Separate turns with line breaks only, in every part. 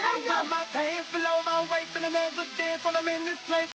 I got my pants below my waist and I'm a good dance when I'm in this place.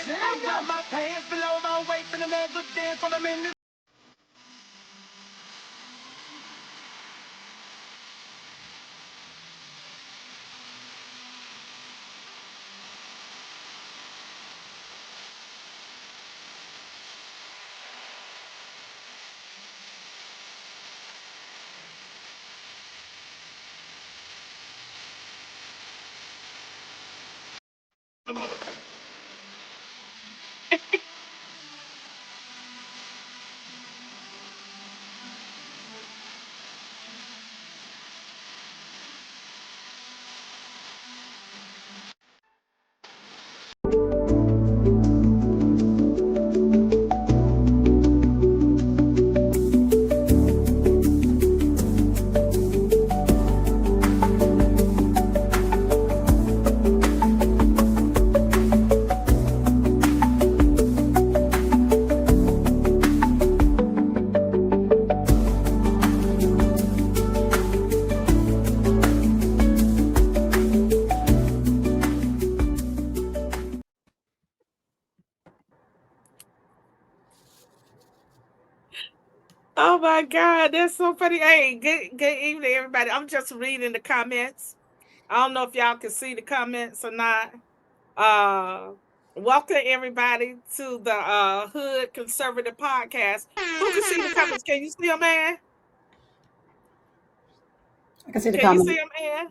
I got my pants below my waist and I'm a good dance when I'm in this.
Oh my God, that's so funny. Hey, good evening, everybody. I'm just reading the comments. I don't know if y'all can see the comments or not. Uh Welcome everybody to the Hood Conservative Podcast. Who can see the comments? Can you see them, man?
I can see the
Can you
comment.
see them, man?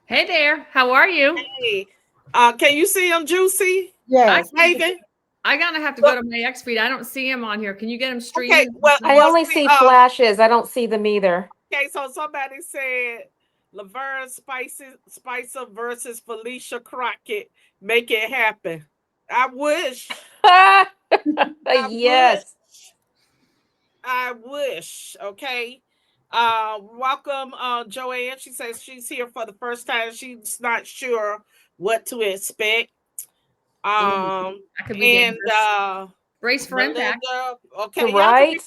Hey there, how are you?
Hey. Can you see them, Juicy?
Yes.
Megan?
I gotta have to go to my X feed. I don't see him on here. Can you get him
Okay,
streaming?
I only see flashes. I don't see them either.
Okay, so somebody said Laverne Spicer versus Felicia Crockett. Make it happen. I wish.
Yes.
I wish. Okay. Welcome, Joanne. She says she's here for the first time. She's not sure what to expect.
That could be
And
race for
Melinda,
impact.
okay, y'all can be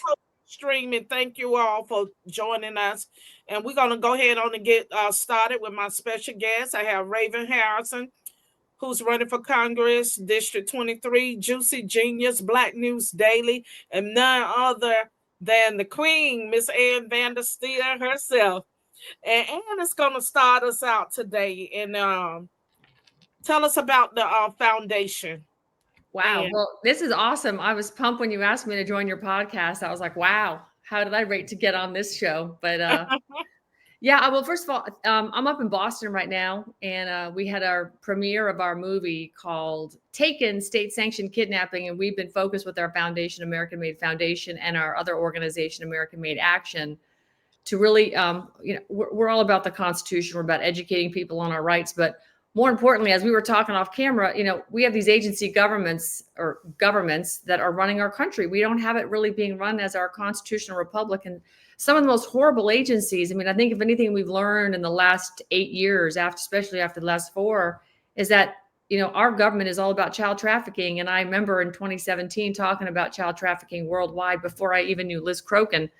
streaming. Thank you all for joining us. And we're gonna go ahead on and get started with my special guest. I have Raven Harrison, who's running for Congress, District 23, Juicy Genius, Black News Daily, and none other than the Queen, Miss Ann Vandersteer herself. And Ann is gonna start us out today and tell us about the foundation.
Wow.
And
Well, this is awesome. I was pumped when you asked me to join your podcast. I was like, wow, how did I rate to get on this show? But yeah, well, first of all, I'm up in Boston right now, and we had our premiere of our movie called Taken, State Sanctioned Kidnapping, and we've been focused with our foundation, American Made Foundation, and our other organization, American Made Action, to really, we're all about the Constitution. We're about educating people on our rights, but more importantly, as we were talking off camera, we have these agency governments or governments that are running our country. We don't have it really being run as our constitutional republic. And some of the most horrible agencies, I mean, I think if anything we've learned in the last 8 years, especially after the last 4, is that, our government is all about child trafficking. And I remember in 2017 talking about child trafficking worldwide before I even knew Liz Crokin,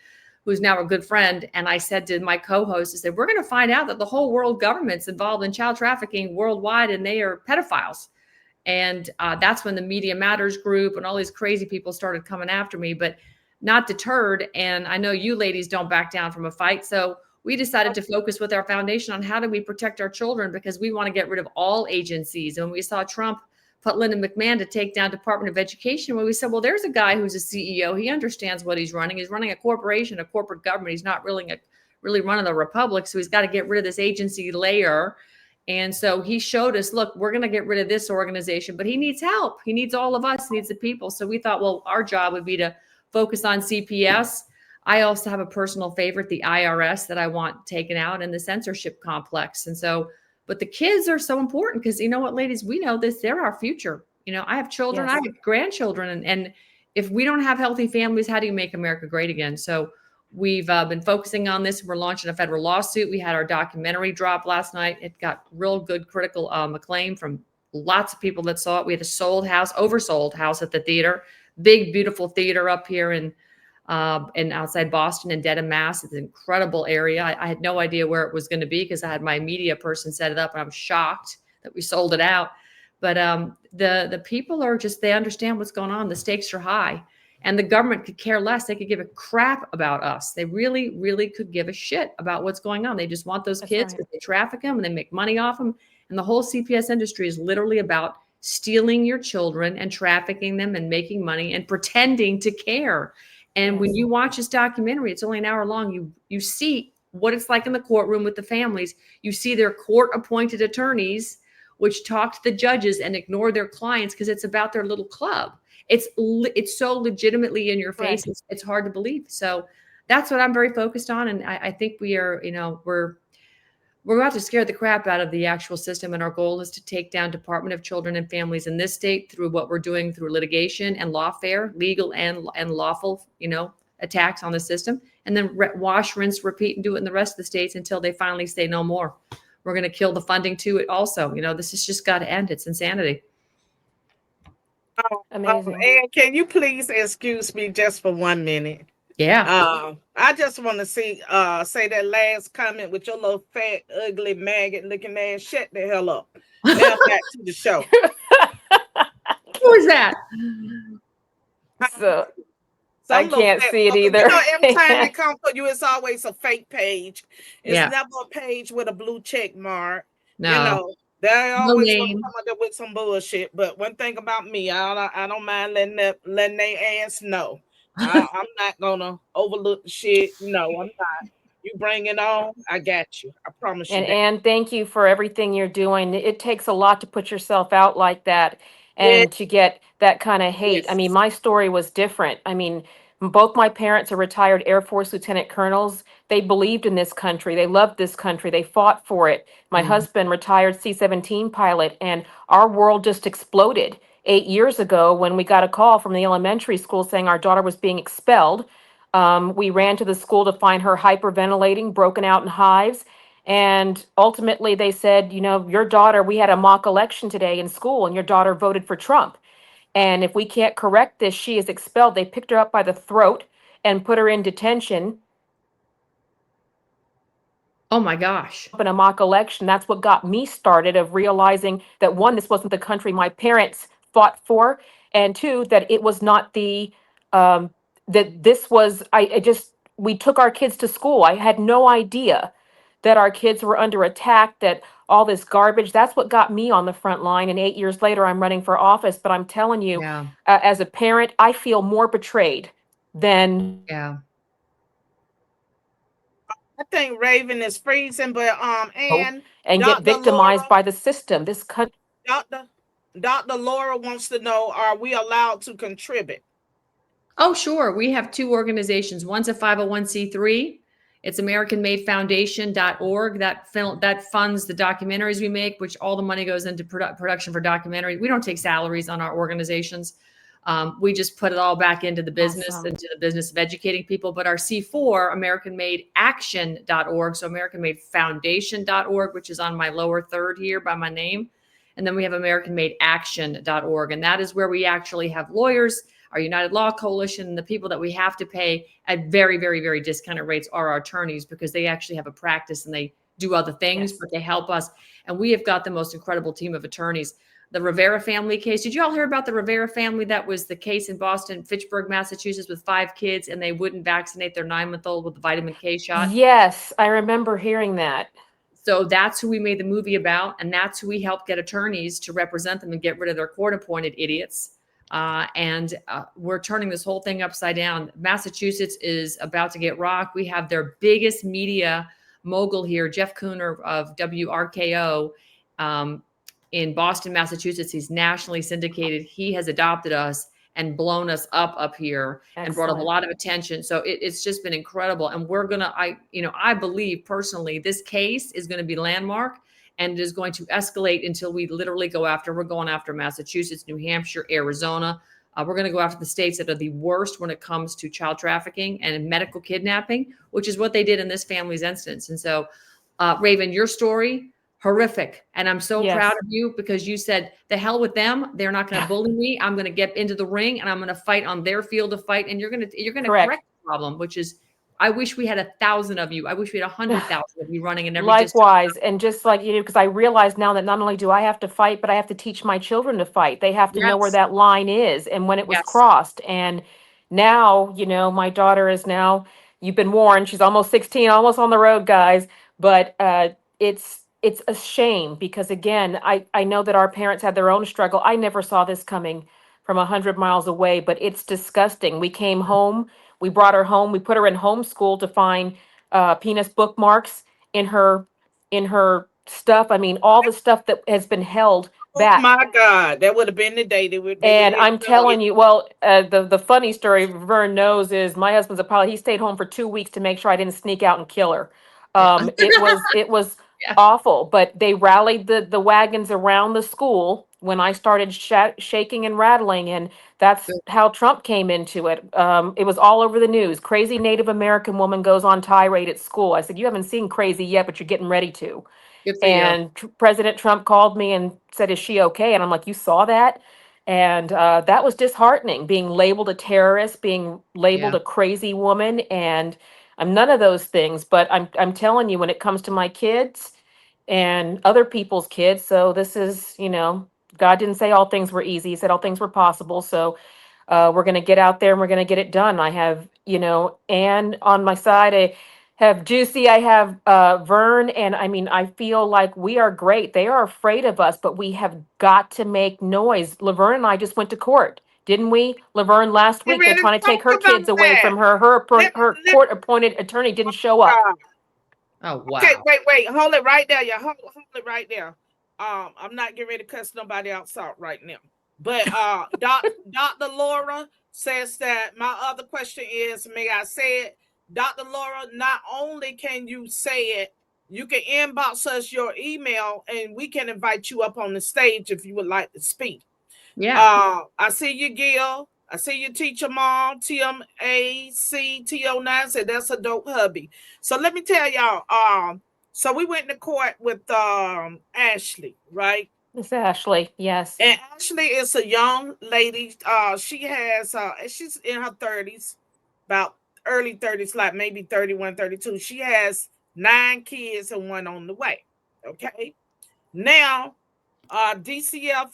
who's now a good friend. And I said to my co-host, I said, we're going to find out that the whole world government's involved in child trafficking worldwide, and they are pedophiles. And that's when the Media Matters group and all these crazy people started coming after me, but not deterred. And I know you ladies don't back down from a fight. So we decided to focus with our foundation on how do we protect our children, because we want to get rid of all agencies. And we saw Trump put Lyndon McMahon to take down Department of Education, where we said, well, there's a guy who's a CEO. He understands what he's running. He's running a corporation, a corporate government. He's not really running the republic. So he's got to get rid of this agency layer. And so he showed us, look, we're going to get rid of this organization, but he needs help. He needs all of us, he needs the people. So we thought, well, our job would be to focus on CPS. I also have a personal favorite, the IRS, that I want taken out, and the censorship complex. And so, but the kids are so important, because you know what, ladies, we know this, they're our future. I have children,
Yes.
I have grandchildren. And if we don't have healthy families, how do you make America great again? So we've been focusing on this. We're launching a federal lawsuit. We had our documentary drop last night. It got real good critical acclaim from lots of people that saw it. We had a oversold house at the theater, big, beautiful theater up here in outside Boston in Dedham, Mass. It's an incredible area. I had no idea where it was going to be, because I had my media person set it up, and I'm shocked that we sold it out. But the people are they understand what's going on. The stakes are high, and the government could care less. They could give a crap about us. They really, really could give a shit about what's going on. They just want those kids, because they traffic them and they make money off them. And the whole CPS industry is literally about stealing your children and trafficking them and making money and pretending to care. And when you watch this documentary, it's only an hour long. You see what it's like in the courtroom with the families. You see their court-appointed attorneys, which talk to the judges and ignore their clients because it's about their little club. It's so legitimately in your face. Right. It's hard to believe. So that's what I'm very focused on. And I think we are, we're about to scare the crap out of the actual system. And our goal is to take down Department of Children and Families in this state through what we're doing through litigation and lawfare, legal and lawful, attacks on the system. And then wash, rinse, repeat, and do it in the rest of the states until they finally say no more. We're going to kill the funding to it also. This has just got to end. It's insanity.
Amazing.
And can you please excuse me just for 1 minute?
Yeah.
I just want to say that last comment with your little fat, ugly, maggot looking ass. Shut the hell up. Now back to the show.
Who is that?
So I can't see it either.
Every time they come for you, it's always a fake page. It's never a page with a blue check mark.
No.
They're always come up with some bullshit. But one thing about me, I don't mind letting their ass know. I'm not gonna overlook the shit. No, I'm not. You bring it on, I got you. I promise you.
And thank you for everything you're doing. It takes a lot to put yourself out like that and to get that kind of hate.
Yes.
I mean, my story was different. I mean, both my parents are retired Air Force lieutenant colonels. They believed in this country. They loved this country. They fought for it. My husband, retired C-17 pilot, and our world just exploded 8 years ago when we got a call from the elementary school saying our daughter was being expelled. We ran to the school to find her hyperventilating, broken out in hives. And ultimately they said, your daughter, we had a mock election today in school and your daughter voted for Trump. And if we can't correct this, she is expelled. They picked her up by the throat and put her in detention.
Oh my gosh.
In a mock election, that's what got me started of realizing that 1, this wasn't the country my parents fought for. And 2, that it was not that this was, we took our kids to school. I had no idea that our kids were under attack, that all this garbage, that's what got me on the front line. And 8 years later, I'm running for office. But I'm telling you,
Yeah.
as a parent, I feel more betrayed than
Yeah.
I think Raven is freezing, but and
get
Dr.
victimized
Laura,
by the system. This country.
Dr. Dr. Laura wants to know, are we allowed to contribute?
Oh, sure. We have two organizations. One's a 501c3. It's AmericanMadeFoundation.org. That funds the documentaries we make, which all the money goes into production for documentaries. We don't take salaries on our organizations. We just put it all back into the business,
Awesome.
into the business of educating people. But our C4, AmericanMadeAction.org, so AmericanMadeFoundation.org, which is on my lower third here by my name. And then we have AmericanMadeAction.org. And that is where we actually have lawyers, our United Law Coalition, the people that we have to pay at very, very, very discounted rates are our attorneys, because they actually have a practice and they do other things,
Yes.
but they help us. And we have got the most incredible team of attorneys. The Rivera family case. Did you all hear about the Rivera family? That was the case in Boston, Fitchburg, Massachusetts, with 5 kids, and they wouldn't vaccinate their 9-month-old with the vitamin K shot.
Yes, I remember hearing that.
So that's who we made the movie about, and that's who we helped get attorneys to represent them and get rid of their court-appointed idiots. And we're turning this whole thing upside down. Massachusetts is about to get rocked. We have their biggest media mogul here, Jeff Cooner of WRKO, in Boston, Massachusetts. He's nationally syndicated. He has adopted us and blown us up here. Excellent. And brought up a lot of attention. So it's just been incredible. And we're gonna, I believe personally, this case is going to be landmark. And it is going to escalate until we literally we're going after Massachusetts, New Hampshire, Arizona. We're going to go after the states that are the worst when it comes to child trafficking and medical kidnapping, which is what they did in this family's instance. And so, Raven, your story, horrific. And I'm so proud of you, because you said, the hell with them. They're not going to bully me. I'm going to get into the ring and I'm going to fight on their field of fight. And you're going to correct the problem, which is, I wish we had 1,000 of you. I wish we had 100,000 of you running in every district.
Likewise. And just like you do, because I realize now that not only do I have to fight, but I have to teach my children to fight. They have to know where that line is and when it was crossed. And now, my daughter is now, you've been warned, she's almost 16, almost on the road, guys. But it's a shame, because again, I know that our parents had their own struggle. I never saw this coming from 100 miles away, but it's disgusting. We came home. We brought her home. We put her in homeschool to find penis bookmarks in her stuff. I mean, all the stuff that has been held back.
Oh my God, that would have been the day they would.
And I'm telling you, well, the funny story Vern knows is my husband's a pilot. He stayed home for 2 weeks to make sure I didn't sneak out and kill her. It was awful, but they rallied the wagons around the school when I started shaking and rattling, and that's how Trump came into it. It was all over the news. Crazy Native American woman goes on tirade at school. I said, you haven't seen crazy yet, but you're getting ready to. And President Trump called me and said, is she okay? And I'm like, you saw that? And that was disheartening, being labeled a terrorist, being labeled a crazy woman. And I'm none of those things, but I'm telling you, when it comes to my kids and other people's kids, so this is, God didn't say all things were easy. He said all things were possible. So we're going to get out there and we're going to get it done. I have, Anne on my side. I have Juicy. I have Vern. And I mean, I feel like we are great. They are afraid of us, but we have got to make noise. Laverne and I just went to court. Didn't we? Laverne, last week, they're trying to take her kids away from her. Her court-appointed attorney didn't show up.
Oh, wow.
Okay, wait. Hold it right there. Yeah, hold it right there. I'm not getting ready to cuss nobody else out right now. But Dr. Laura says that my other question is, may I say it? Dr. Laura, not only can you say it, you can inbox us your email and we can invite you up on the stage if you would like to speak.
Yeah.
I see you, Gil. I see you, teacher mom, TMACTO9 said that's a dope hubby. So let me tell y'all, so we went to court with Ashley, right?
It's Ashley, yes.
And Ashley is a young lady. She has she's in her 30s, about early 30s, like maybe 31, 32. She has 9 kids and 1 on the way. Okay. Now, DCF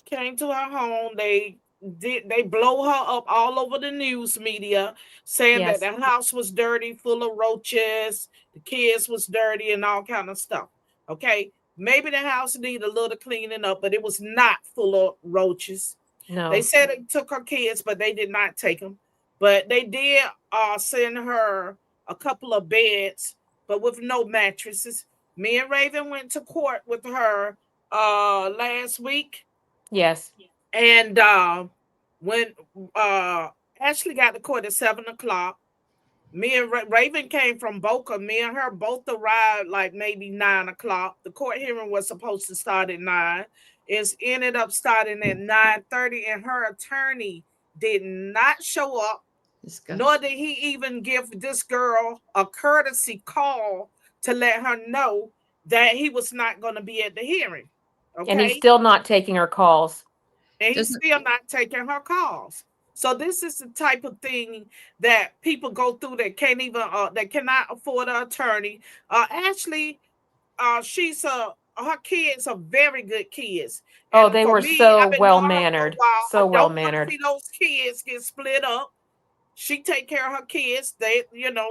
came to her home. They they blow her up all over the news media, saying that
Yes.
the house was dirty, full of roaches, the kids was dirty, and all kind of stuff. Okay, maybe the house needed a little cleaning up, but it was not full of roaches. They
No.
said it took her kids, but they did not take them. But they did send her a couple of beds, but with no mattresses. Me and Raven went to court with her last week,
Yes.
and when Ashley got to court at 7 o'clock, me and Raven came from Boca. Me and her both arrived like maybe 9 o'clock. The court hearing was supposed to start at 9. It's ended up starting at 9:30, and her attorney did not show up, nor did he even give this girl a courtesy call to let her know that he was not going to be at the hearing.
And he's
Okay.
still not taking her calls.
And he's still not taking her calls. So this is the type of thing that people go through that can't even that cannot afford an attorney. Ashley, her kids are very good kids.
Oh,
And
they
for
were
me,
so
I've been
well
knowing her for a
mannered.
while. I
So well
don't want to
mannered.
see those kids get split up. She take care of her kids. They,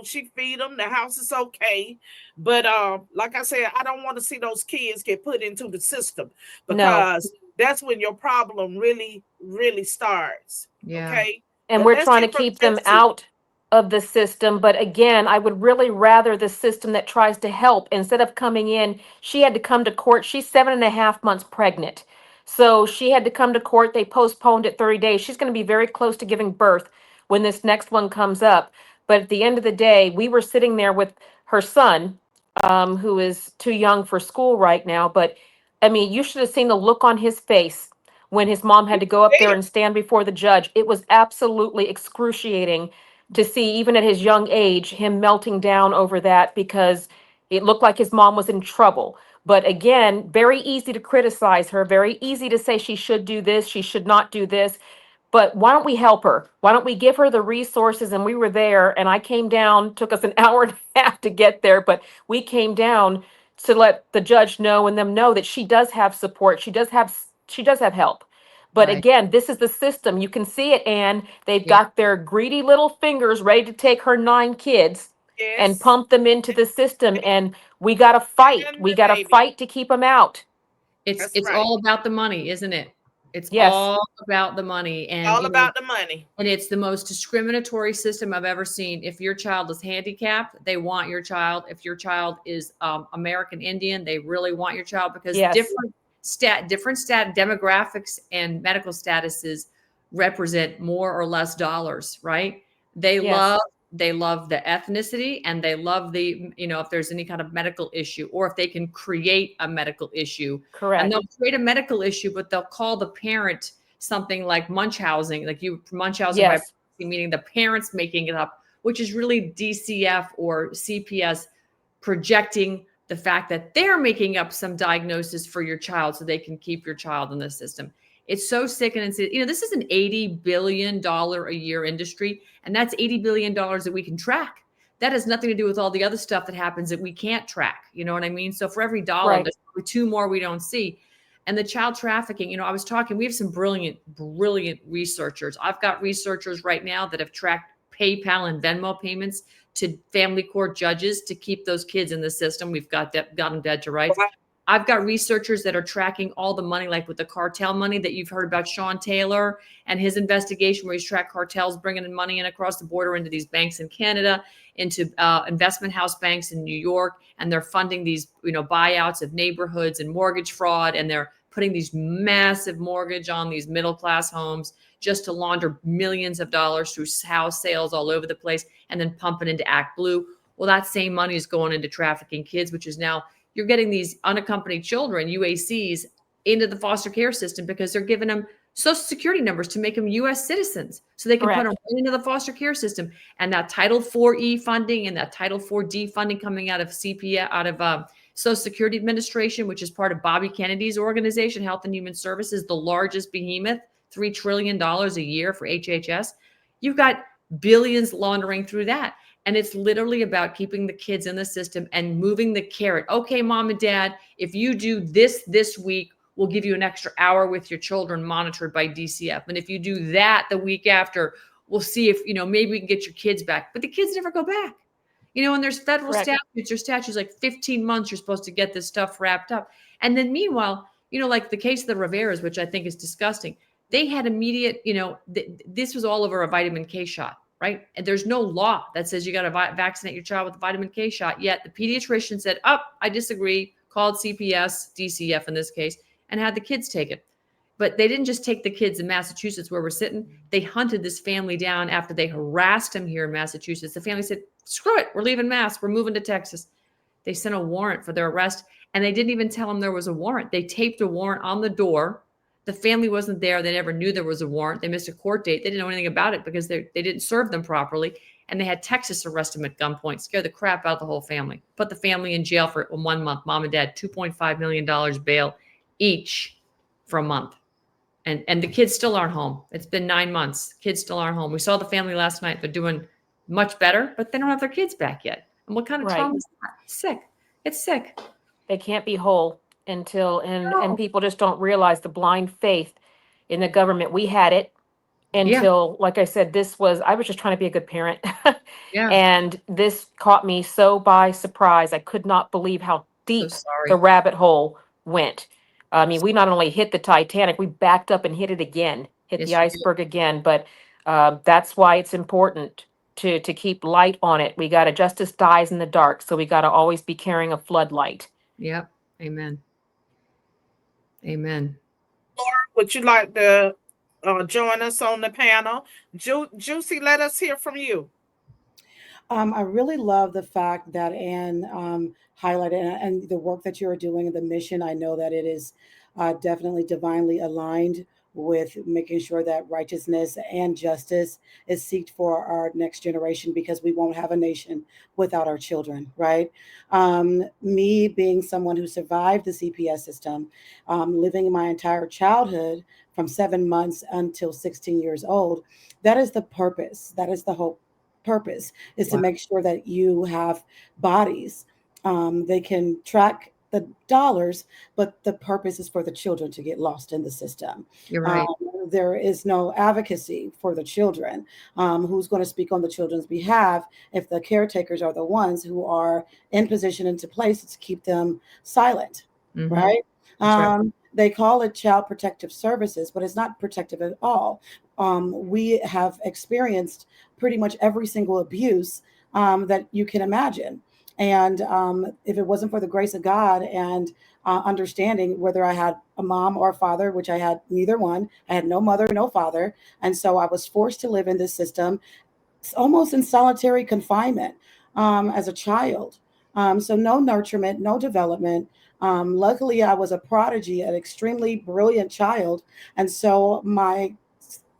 she feed them. The house is okay. But like I said, I don't want to see those kids get put into the system, because that's when your problem really, really starts.
Yeah.
Okay.
And
But
we're
let's
trying to
hear from
keep them
Tipsy.
out of the system. But again, I would really rather the system that tries to help instead of coming in. She had to come to court. She's 7.5 months pregnant. So she had to come to court. They postponed it 30 days. She's going to be very close to giving birth when this next one comes up. But at the end of the day, we were sitting there with her son, who is too young for school right now. But I mean, you should have seen the look on his face when his mom had to go up there and stand before the judge. It was absolutely excruciating to see, even at his young age, him melting down over that, because it looked like his mom was in trouble. But again, very easy to criticize her, very easy to say she should do this, she should not do this. But why don't we help her? Why don't we give her the resources? And we were there, and I came down, took us an hour and a half to get there, but we came down to let the judge know and them know that she does have support. She does have help. But
Right.
again, this is the system. You can see it, and they've
Yeah.
got their greedy little fingers ready to take her 9 kids and
Yes.
pump them into the system. And we got to fight.
And
We
the
got to
baby.
fight to keep them out.
That's
It's
right.
all about the money, isn't it? It's
Yes.
all about the money. And
All about the money.
and it's the most discriminatory system I've ever seen. If your child is handicapped, they want your child. If your child is American Indian, they really want your child, because
Yes.
different stat demographics and medical statuses represent more or less dollars, right? They
Yes.
love the ethnicity, and they love the, if there's any kind of medical issue, or if they can create a medical issue. And
Correct.
they'll create a medical issue, but they'll call the parent something like Munchausen, like Munchausen by
Yes.
proxy, meaning the parents making it up, which is really DCF or CPS projecting the fact that they're making up some diagnosis for your child so they can keep your child in the system. It's so sick. And this is an $80 billion a year industry, and that's $80 billion that we can track. That has nothing to do with all the other stuff that happens that we can't track. You know what I mean? So for every dollar,
Right.
there's probably 2 more we don't see. And the child trafficking, I was talking, we have some brilliant researchers. I've got researchers right now that have tracked PayPal and Venmo payments to family court judges to keep those kids in the system. We've got them dead to rights. I've got researchers that are tracking all the money, like with the cartel money that you've heard about Sean Taylor and his investigation, where he's tracked cartels bringing in money in across the border into these banks in Canada, into investment house banks in New York. And they're funding these, buyouts of neighborhoods and mortgage fraud. And they're putting these massive mortgage on these middle-class homes just to launder millions of dollars through house sales all over the place, and then pump it into Act Blue. Well, that same money is going into trafficking kids, which is now you're getting these unaccompanied children, UACs, into the foster care system because they're giving them social security numbers to make them U.S. citizens so they can put them right into the foster care system. And that Title IV-E funding and that Title IV-D funding coming out of CPS, out of Social Security Administration, which is part of Bobby Kennedy's organization, Health and Human Services, the largest behemoth, $3 trillion a year for HHS. You've got billions laundering through that. And it's literally about keeping the kids in the system and moving the carrot. Okay, mom and dad, if you do this week, we'll give you an extra hour with your children monitored by DCF. And if you do that the week after, we'll see if, maybe we can get your kids back. But the kids never go back. And there's federal
Correct.
statutes or statutes like 15 months you're supposed to get this stuff wrapped up. And then meanwhile, like the case of the Riveras, which I think is disgusting, they had immediate, this was all over a vitamin K shot, right? And there's no law that says you got to vaccinate your child with a vitamin K shot. Yet the pediatrician said, I disagree, called CPS, DCF in this case, and had the kids take it. But they didn't just take the kids in Massachusetts where we're sitting. They hunted this family down after they harassed him here in Massachusetts. The family said, screw it, we're leaving Mass, we're moving to Texas. They sent a warrant for their arrest, and they didn't even tell them there was a warrant. They taped a warrant on the door. The family wasn't there. They never knew there was a warrant. They missed a court date. They didn't know anything about it because they didn't serve them properly. And they had Texas arrest them at gunpoint, scare the crap out of the whole family, put the family in jail for 1 month. Mom and dad, $2.5 million bail each for a month. And the kids still aren't home. It's been 9 months. Kids still aren't home. We saw the family last night. They're doing much better, but they don't have their kids back yet. And what kind of trauma is that? Sick. It's sick.
They can't be whole and people just don't realize the blind faith in the government. We had it until, like I said, I was just trying to be a good parent.
Yeah.
And this caught me so by surprise. I could not believe how deep
sorry.
the rabbit hole went. I mean, we not only hit the Titanic, we backed up and hit it again, hit
Yes,
the
we did.
iceberg again. But that's why it's important to keep light on it. We got to, justice dies in the dark. So we got to always be carrying a floodlight.
Yep. Amen. Amen.
Laura, would you like to join us on the panel? Juicy, let us hear from you.
I really love the fact that Anne highlighted and the work that you're doing and the mission. I know that it is definitely divinely aligned with making sure that righteousness and justice is sought for our next generation, because we won't have a nation without our children, right? Me being someone who survived the CPS system, living my entire childhood from 7 months until 16 years old, that is the purpose. That is the whole purpose, is to make sure that you have bodies. They can track the dollars, but the purpose is for the children to get lost in the system.
You're right.
There is no advocacy for the children. Who's going to speak on the children's behalf if the caretakers are the ones who are in position into place to keep them silent, right?
Right.
They call it child protective services, but it's not protective at all. We have experienced pretty much every single abuse that you can imagine. And if it wasn't for the grace of God and understanding, whether I had a mom or a father, which I had neither one, I had no mother, no father. And so I was forced to live in this system, almost in solitary confinement as a child. So no nurturement, no development. Luckily, I was a prodigy, an extremely brilliant child. And so my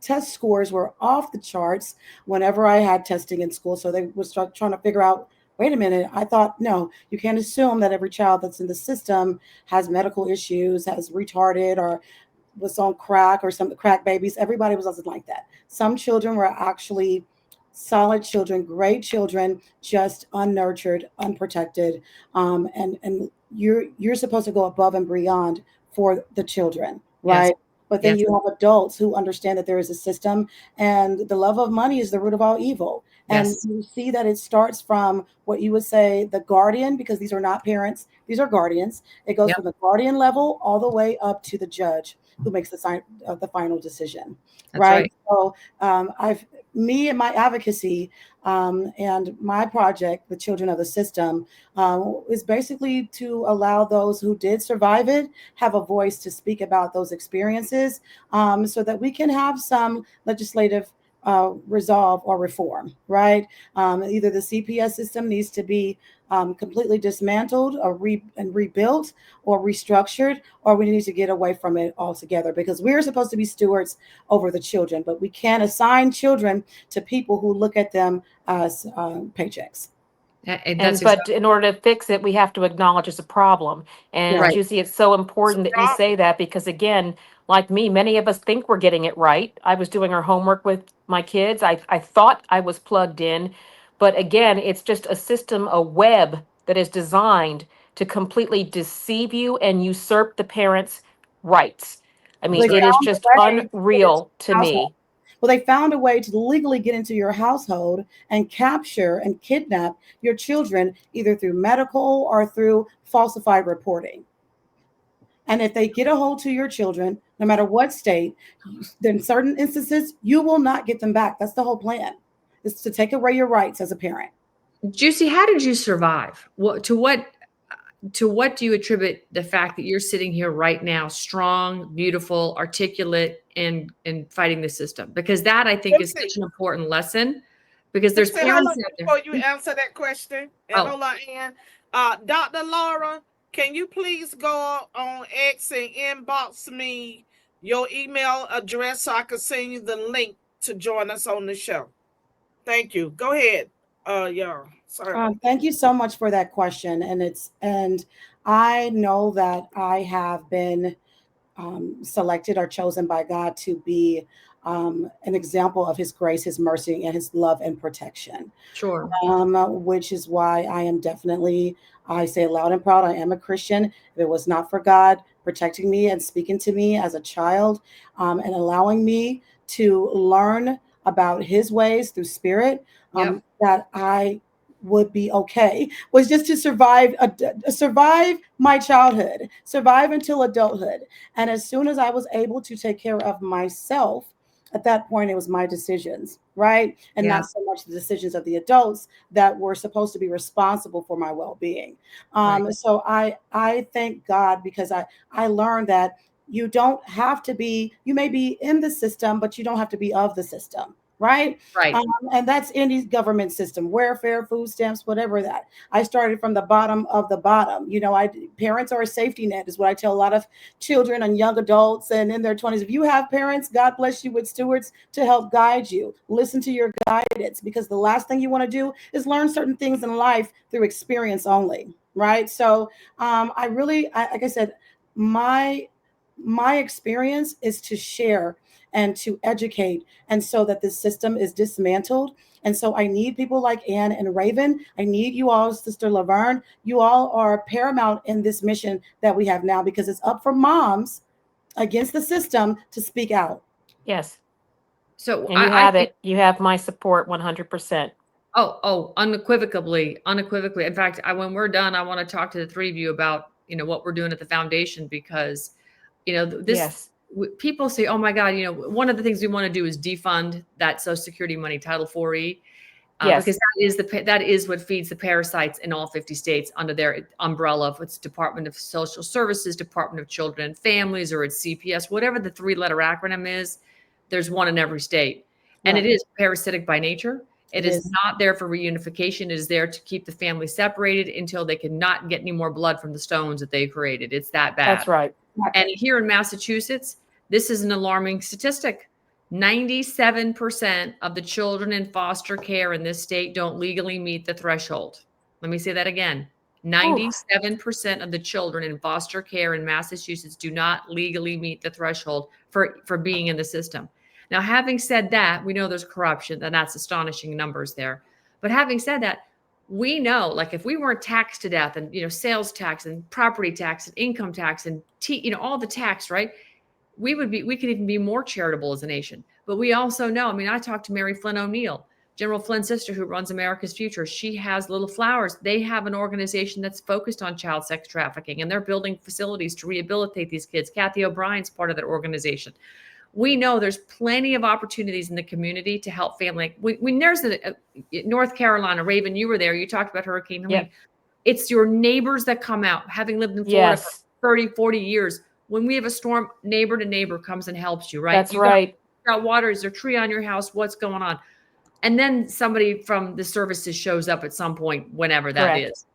test scores were off the charts whenever I had testing in school. So they would start trying to figure out, wait a minute, I thought, no, you can't assume that every child that's in the system has medical issues, has retarded, or was on crack, or some crack babies. Everybody wasn't like that. Some children were actually solid children, great children, just unnurtured, unprotected. And you're supposed to go above and beyond for the children, right?
Yes.
But then
Yes.
you have adults who understand that there is a system, and the love of money is the root of all evil. And
Yes.
you see that it starts from what you would say the guardian, because these are not parents, these are guardians. It goes
Yep.
from the guardian level all the way up to the judge who makes the final decision,
That's
right?
right.
So me and my advocacy and my project, the Children of the System, is basically to allow those who did survive it have a voice to speak about those experiences, so that we can have some legislative resolve or reform, right? Either the CPS system needs to be completely dismantled or rebuilt or restructured, or we need to get away from it altogether, because we're supposed to be stewards over the children, but we can't assign children to people who look at them as paychecks.
But in order to fix it, we have to acknowledge it's a problem. And
Right.
Juicy, it's so important that you say that, because again, like me, many of us think we're getting it right. I was doing our homework with my kids. I thought I was plugged in, but again, it's just a system, a web that is designed to completely deceive you and usurp the parents' rights. I
Well,
mean,
they
it is
found a
just
way to get into
unreal to
your household.
me.
Well, they found a way to legally get into your household and capture and kidnap your children either through medical or through falsified reporting. And if they get a hold to your children, no matter what state, then in certain instances, you will not get them back. That's the whole plan, is to take away your rights as a parent.
Juicy, how did you survive? To what do you attribute the fact that you're sitting here right now, strong, beautiful, articulate, and fighting the system? Because that, I think, is
Lucy,
such an important lesson. Because there's
Lucy, hold
parents
on
out there.
before you answer that question. And
Oh,
hold on, Ann. Dr. Laura, can you please go on X and inbox me your email address so I can send you the link to join us on the show? Thank you. Go ahead, y'all. Sorry about that.
Thank you so much for that question. And I know that I have been selected or chosen by God to be an example of His grace, His mercy, and His love and protection.
sure.
Which is why I am definitely, I say it loud and proud, I am a Christian. If it was not for God protecting me and speaking to me as a child, and allowing me to learn about His ways through spirit,
Yep.
that I would be okay, was just to survive my childhood, survive until adulthood. And as soon as I was able to take care of myself, at that point it was my decisions, right? And
Yeah.
not so much the decisions of the adults that were supposed to be responsible for my well-being.
Right.
So I thank God, because I learned that you don't have to be, you may be in the system, but you don't have to be of the system, right?
Right.
And that's any government system, welfare, food stamps, whatever that. I started from the bottom of the bottom. Parents are a safety net, is what I tell a lot of children and young adults and in their 20s. If you have parents, God bless you with stewards to help guide you. Listen to your guidance, because the last thing you want to do is learn certain things in life through experience only, right? So like I said, my experience is to share and to educate, and so that this system is dismantled. And so I need people like Ann and Raven. I need you all, Sister Laverne. You all are paramount in this mission that we have now, because it's up for moms against the system to speak out.
Yes.
So
And you
I
have
think,
it. You have my support 100%.
unequivocally. In fact, when we're done, I want to talk to the three of you about, what we're doing at the foundation, because,
Yes.
people say, oh my God, one of the things we want to do is defund that Social Security money, Title 4E,
Yes.
because that is what feeds the parasites in all 50 states under their umbrella of its Department of Social Services, Department of Children and Families, or its CPS, whatever the three-letter acronym is. There's one in every state, and
Right.
it is parasitic by nature. It is not there for reunification. It is there to keep the family separated until they cannot get any more blood from the stones that they created. It's that bad.
That's right.
And here in Massachusetts, this is an alarming statistic. 97% of the children in foster care in this state don't legally meet the threshold. Let me say that again. 97% of the children in foster care in Massachusetts do not legally meet the threshold for being in the system. Now, having said that, we know there's corruption, and that's astonishing numbers there. But having said that, we know, like, if we weren't taxed to death, and sales tax and property tax and income tax and all the tax, right? We could even be more charitable as a nation. But we also know, I talked to Mary Flynn O'Neill, General Flynn's sister, who runs America's Future. She has Little Flowers. They have an organization that's focused on child sex trafficking, and they're building facilities to rehabilitate these kids. Kathy O'Brien's part of that organization. We know there's plenty of opportunities in the community to help family. There's North Carolina, Raven, you were there. You talked about Hurricane Helene.
Yep.
It's your neighbors that come out. Having lived in Florida for
Yes.
30, 40 years, when we have a storm, neighbor to neighbor comes and helps you, right?
That's right.
Got water. Is there a tree on your house? What's going on? And then somebody from the services shows up at some point, whenever that
Correct.
is.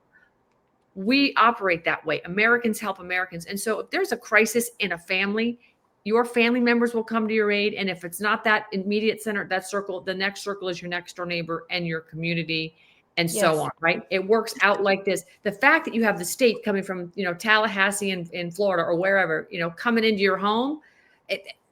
We operate that way. Americans help Americans. And so if there's a crisis in a family, your family members will come to your aid. And if it's not that immediate center, that circle, the next circle is your next door neighbor and your community, and so
Yes.
on, right? It works out like this. The fact that you have the state coming from, Tallahassee in Florida or wherever, coming into your home,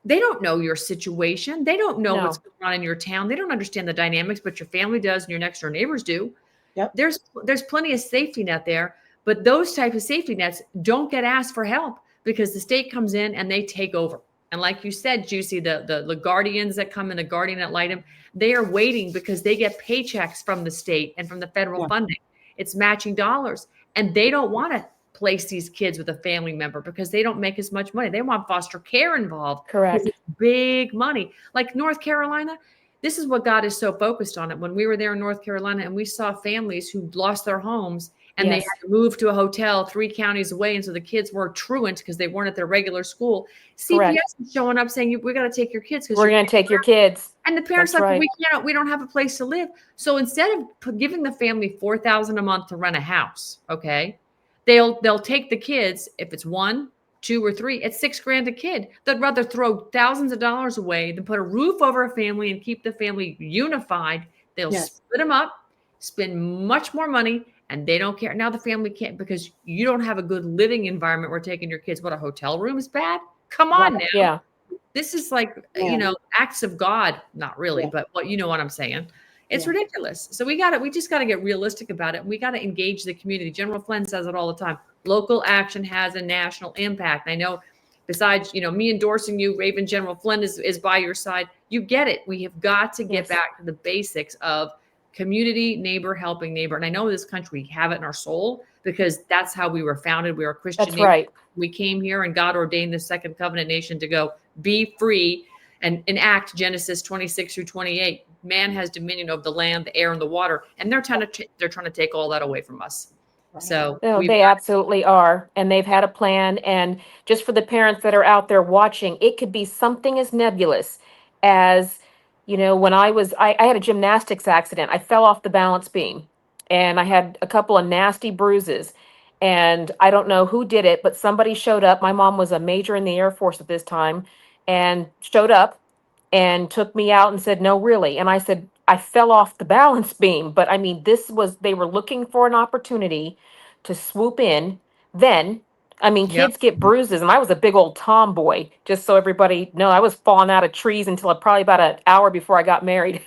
they don't know your situation. They don't know what's going on in your town. They don't understand the dynamics, but your family does and your next door neighbors do.
Yep.
There's plenty of safety net there, but those types of safety nets don't get asked for help because the state comes in and they take over. And like you said, Juicy, the guardians that come in, the guardian ad litem, they are waiting because they get paychecks from the state and from the federal
Yeah.
funding. It's matching dollars. And they don't want to place these kids with a family member because they don't make as much money. They want foster care involved.
Correct.
It's big money. Like North Carolina, this is what God is so focused on it. When we were there in North Carolina and we saw families who lost their homes and they
Yes.
had to move to a hotel 3 counties away. And so the kids were truant because they weren't at their regular school.
Correct.
CPS is showing up saying, we got to take your kids.
We're going to take your kids.
And the parents
That's
like,
right.
we don't have a place to live. So instead of giving the family $4,000 a month to rent a house, okay, they'll take the kids. If it's 1, 2, or 3, it's $6,000 a kid. They'd rather throw thousands of dollars away than put a roof over a family and keep the family unified. They'll split them up, spend much more money, and they don't care. Now the family can't, because you don't have a good living environment. We're taking your kids. What, a hotel room is bad? Come on now.
Yeah.
This is like, acts of God. Not really, but what, you know what I'm saying? It's ridiculous. So we just got to get realistic about it. We got to engage the community. General Flynn says it all the time. Local action has a national impact. I know, besides, me endorsing you, Raven, General Flynn is by your side. You get it. We have got to get back to the basics of community, neighbor, helping neighbor. And I know this country, we have it in our soul because that's how we were founded. We were a Christian
That's
nation.
right.
We came here and God ordained the second covenant nation to go be free and enact Genesis 26 through 28. Man has dominion over the land, the air, and the water. And they're trying to take all that away from us. So
No, they absolutely are. And they've had a plan. And just for the parents that are out there watching, it could be something as nebulous as, when I had a gymnastics accident. I fell off the balance beam and I had a couple of nasty bruises. And I don't know who did it, but somebody showed up. My mom was a major in the Air Force at this time and showed up and took me out and said, "No, really." And I said, "I fell off the balance beam." But I mean, they were looking for an opportunity to swoop in. Then, I mean, kids get bruises, and I was a big old tomboy, just so everybody know. I was falling out of trees until probably about an hour before I got married.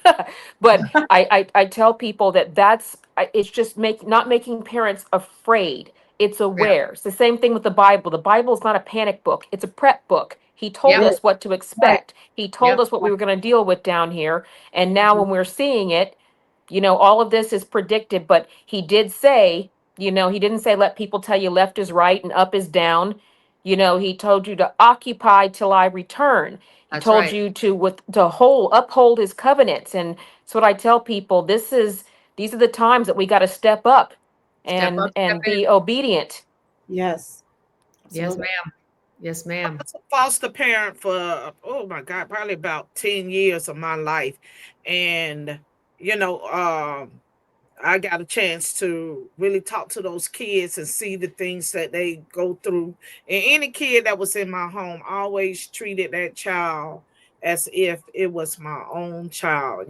But I tell people it's just not making parents afraid. It's aware. It's the same thing with the Bible. The Bible is not a panic book. It's a prep book. He told us what to expect. He told us what we were going to deal with down here. And now when we're seeing it, all of this is predicted. But he did say, he didn't say, let people tell you left is right and up is down. He told you to occupy till I return. He told you to uphold his covenants. And that's what I tell people. These are the times that we got to step up and be obedient.
Yes.
Yes, ma'am. Yes, ma'am.
I was a foster parent for, oh my God, probably about 10 years of my life. And, I got a chance to really talk to those kids and see the things that they go through. And any kid that was in my home always treated that child as if it was my own child.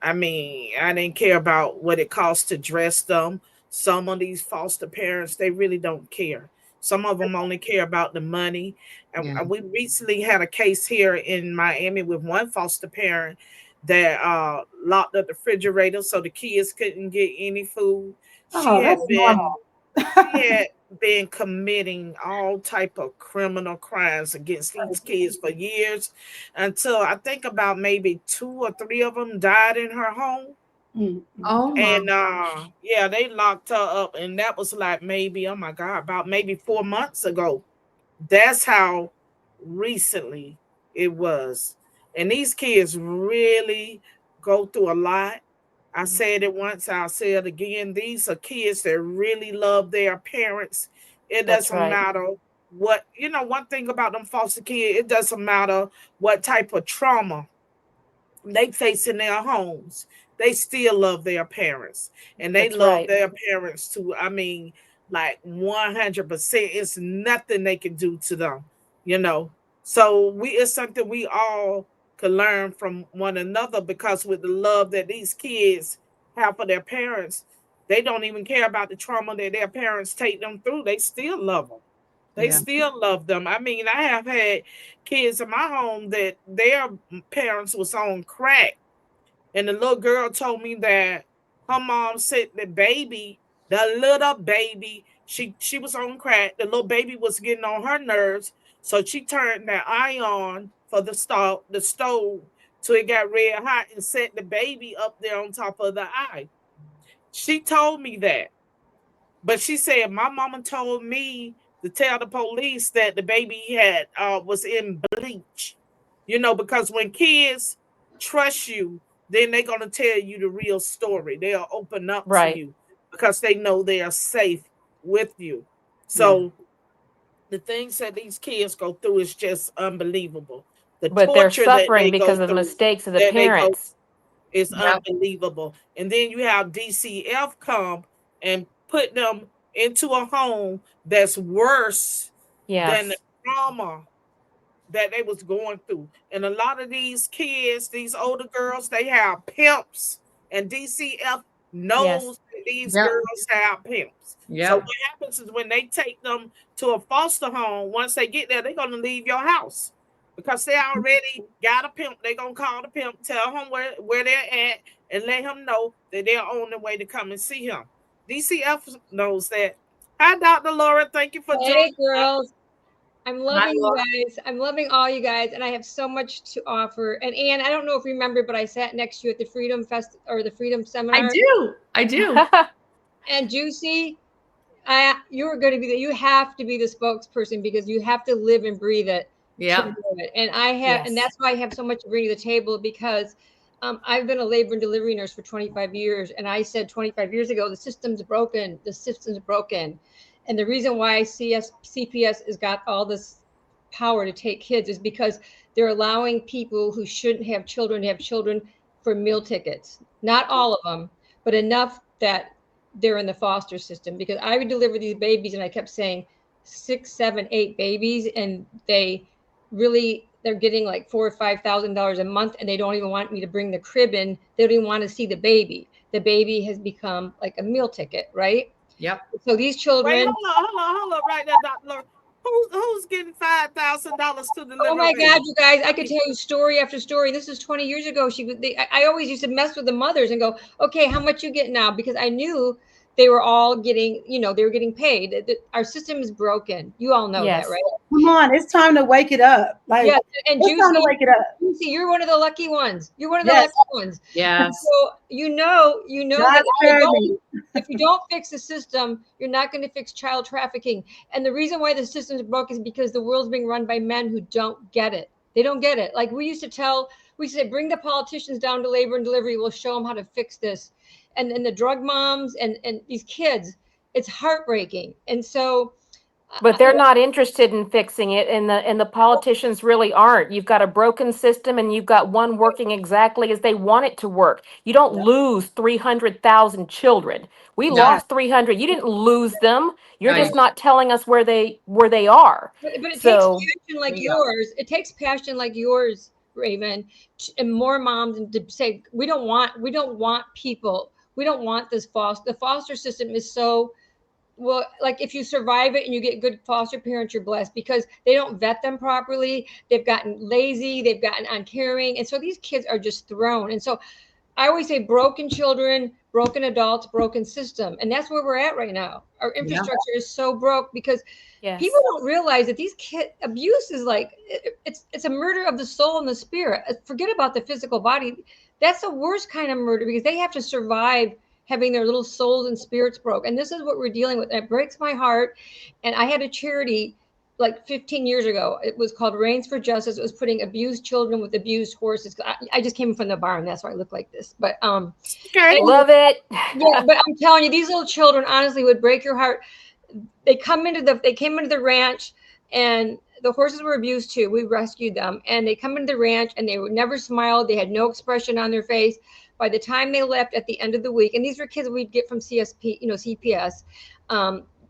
I mean, I didn't care about what it cost to dress them. Some of these foster parents, they really don't care. Some of them only care about the money. And we recently had a case here in Miami with one foster parent that locked the refrigerator so the kids couldn't get any food. She had been committing all type of criminal crimes against these kids for years, until I think about maybe 2 or 3 of them died in her home.
Oh,
and they locked her up, and that was like maybe, oh my God, about maybe 4 months ago. That's how recently it was. And these kids really go through a lot. I said it once, I'll say it again. These are kids that really love their parents. It doesn't matter what, one thing about them foster kids, it doesn't matter what type of trauma they face in their homes. They still love their parents. And they love their parents too. I mean, like 100%. It's nothing they can do to them, So it's something we all could learn from one another, because with the love that these kids have for their parents, they don't even care about the trauma that their parents take them through. They still love them. They still love them. I mean, I have had kids in my home that their parents was on crack. And the little girl told me that her mom said the little baby She was on crack. The little baby was getting on her nerves, so she turned that iron for the stove till it got red hot and set the baby up there on top of the eye. She told me that, but she said my mama told me to tell the police that the baby had was in bleach. Because when kids trust you, then they're gonna tell you the real story. They'll open up to
Right.
you because they know they are safe with you.
Yeah.
So the things that these kids go through is just unbelievable. The
But they're
torture that
suffering
they go
because of the
through,
mistakes of the
that they go
parents.
is
Yep.
unbelievable. And then you have DCF come and put them into a home that's worse than the
Yes.
trauma that they was going through. And a lot of these kids, these older girls, they have pimps, and DCF
Yes.
knows that these
Yep.
girls have pimps. So
Yep.
what happens is when they take them to a foster home, once they get there, they're gonna leave your house because they already got a pimp. They're gonna call the pimp, tell him where they're at, and let him know that they're on their way to come and see him. DCF knows that. Hi, Dr. Laura. Thank you for
Hey,
joining us.
girls. I'm loving you
Laura.
guys. I'm loving all you guys, and I have so much to offer. And Anne, I don't know if you remember, but I sat next to you at the Freedom Fest or the Freedom Seminar.
I do.
And Juicy, you're going to be you have to be the spokesperson because you have to live and breathe it.
Yeah.
To do it. And and
Yes.
that's why I have so much to bring to the table because I've been a labor and delivery nurse for 25 years. And I said 25 years ago, the system's broken. The system's broken. And the reason why CPS has got all this power to take kids is because they're allowing people who shouldn't have children to have children for meal tickets. Not all of them, but enough that they're in the foster system. Because I would deliver these babies and I kept saying 6, 7, 8 babies, and they're getting like $4,000 or $5,000 a month, and they don't even want me to bring the crib in. They don't even want to see the baby. The baby has become like a meal ticket, right?
Yep.
So these children.
Wait, hold on, right there, Dr. Laura. Who's getting $5,000 to deliver?
Oh my
a baby?
God, you guys! I could tell you story after story. This is 20 years ago. I always used to mess with the mothers and go, "Okay, how much you get now?" Because I knew they were all getting, they were getting paid. Our system is broken. You all know
Yes.
that, right?
Come on, it's time to wake it up. Like,
Yeah, and
it's time to
Juicy,
wake it up.
Juicy, you're one of the lucky ones. You're one of the
Yes.
lucky ones.
Yes.
So you know
God
that
spared me.
if you don't fix the system, you're not going to fix child trafficking. And the reason why the system is broken is because the world's being run by men who don't get it. They don't get it. Like we used to say, bring the politicians down to labor and delivery. We'll show them how to fix this. And the drug moms and these kids, it's heartbreaking. And so.
But they're not interested in fixing it, and the politicians really aren't. You've got a broken system, and you've got one working exactly as they want it to work. You don't lose 300,000 children. We
No.
lost 300. You didn't lose them. You're
No, you
just not telling us where they are.
But it
So
takes passion like
There you go.
yours. It takes passion like yours, Raven, and more moms and to say we don't want people. We don't want this foster. The foster system is so well, like if you survive it and you get good foster parents, you're blessed because they don't vet them properly. They've gotten lazy, they've gotten uncaring, and so these kids are just thrown. And so I always say broken children, broken adults, broken system. And that's where we're at right now. Our infrastructure is so broke because
yes.
people don't realize that these kid abuse is like it's a murder of the soul and the spirit. Forget about the physical body. That's the worst kind of murder because they have to survive having their little souls and spirits broke. And this is what we're dealing with. And it breaks my heart. And I had a charity like 15 years ago. It was called Reigns for Justice. It was putting abused children with abused horses. I just came from the barn. That's why I look like this. But
Okay.
Love it.
yeah, but I'm telling you, these little children honestly would break your heart. They came into the ranch, and the horses were abused too. We rescued them, and they come into the ranch, and they would never smile. They had no expression on their face. By the time they left at the end of the week, and these were kids we'd get from CPS,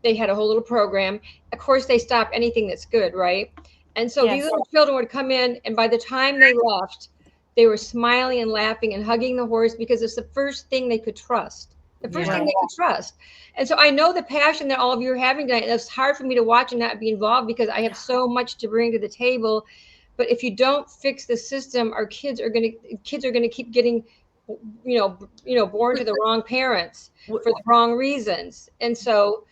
they had a whole little program. Of course, they stop anything that's good, right? And so these little children would come in, and by the time they left, they were smiling and laughing and hugging the horse because it's the first thing they could trust. The first thing they could trust. And so I know the passion that all of you are having tonight. And it's hard for me to watch and not be involved because I have so much to bring to the table. But if you don't fix the system, our kids are going to keep getting, born to the wrong parents for the wrong reasons. And so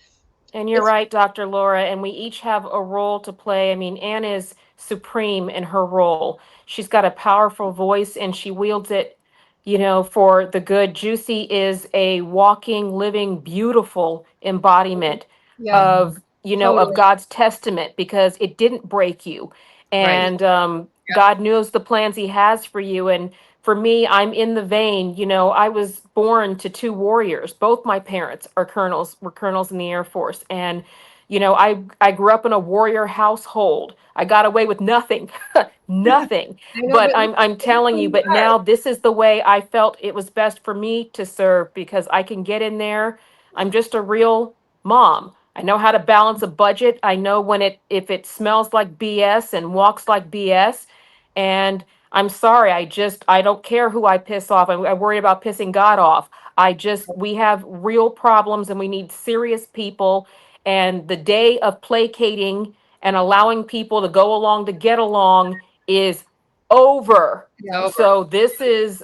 And you're right, Dr. Laura, and we each have a role to play. I mean, Anne is supreme in her role. She's got a powerful voice and she wields it, for the good. Juicy is a walking, living, beautiful embodiment
Yeah,
of, of
totally.
God's testament because it didn't break you.
Right.
And God knows the plans he has for you. And for me, I'm in the vein, I was born to two warriors. Both my parents were colonels in the Air Force. And, I grew up in a warrior household. I got away with nothing, nothing.
I know,
But
but
I'm telling you, but now this is the way I felt it was best for me to serve because I can get in there. I'm just a real mom. I know how to balance a budget. I know if it smells like BS and walks like BS. And I'm sorry. I don't care who I piss off. I worry about pissing God off. We have real problems and we need serious people. And the day of placating and allowing people to go along to get along is over.
It's over.
So this is,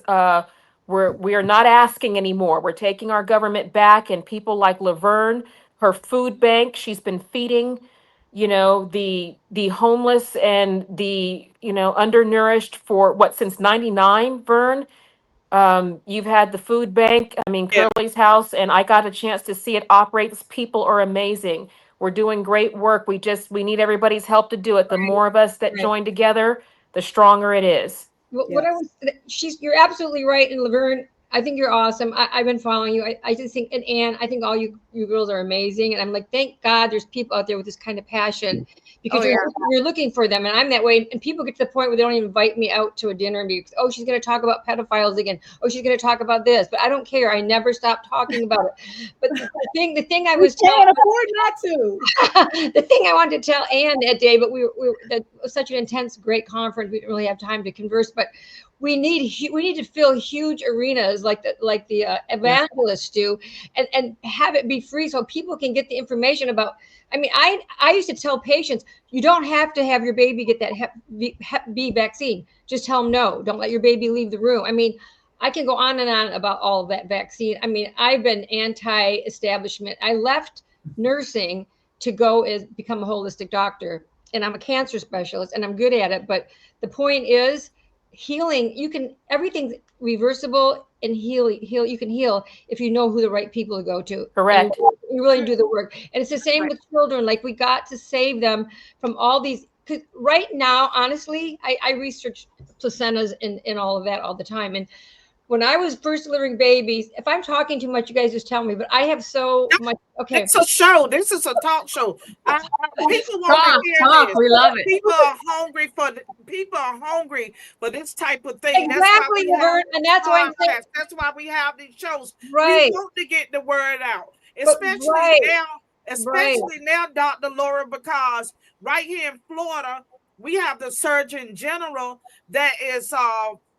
we are not asking anymore. We're taking our government back and people like Laverne, her food bank, she's been feeding the homeless and the undernourished for what since 99, Vern. You've had the food bank, I mean
Yeah.
Curley's House, and I got a chance to see it operate. These people are amazing. We're doing great work. We need everybody's help to do it. The more of us that
Right.
join together, the stronger it is.
What I was, you're absolutely right. And Laverne, I think you're awesome. I've been following you. I just think, and Anne, I think all you girls are amazing. And I'm like, thank God there's people out there with this kind of passion because you're looking for them. And I'm that way. And people get to the point where they don't even invite me out to a dinner and be, oh, she's going to talk about pedophiles again. Oh, she's going to talk about this. But I don't care. I never stop talking about it. But the thing I was telling,
Can't afford not to.
the thing I wanted to tell Anne that day, but that was such an intense, great conference. We didn't really have time to converse, but we need to fill huge arenas like the evangelists do, and have it be free so people can get the information about. I mean, I used to tell patients, you don't have to have your baby get that Hep B vaccine. Just tell them no. Don't let your baby leave the room. I mean, I can go on and on about all of that vaccine. I mean, I've been anti-establishment. I left nursing to become a holistic doctor, and I'm a cancer specialist, and I'm good at it. But the point is, healing, everything's reversible, and you can heal if you know who the right people to go to.
Correct.
You really do the work. And it's the same with children. Like, we got to save them from all these, because right now, honestly, I research placentas and all of that all the time. And when I was first delivering babies, if I'm talking too much, you guys just tell me, but I have so much. Okay.
It's a show. This is a talk show. People want to hear this.
We love it.
People are hungry for this type of thing.
Exactly, Laverne, and that's why I'm saying.
That's why we have these shows.
Right.
We want to get the word out, especially now, Dr. Laura, because right here in Florida, we have the Surgeon General that is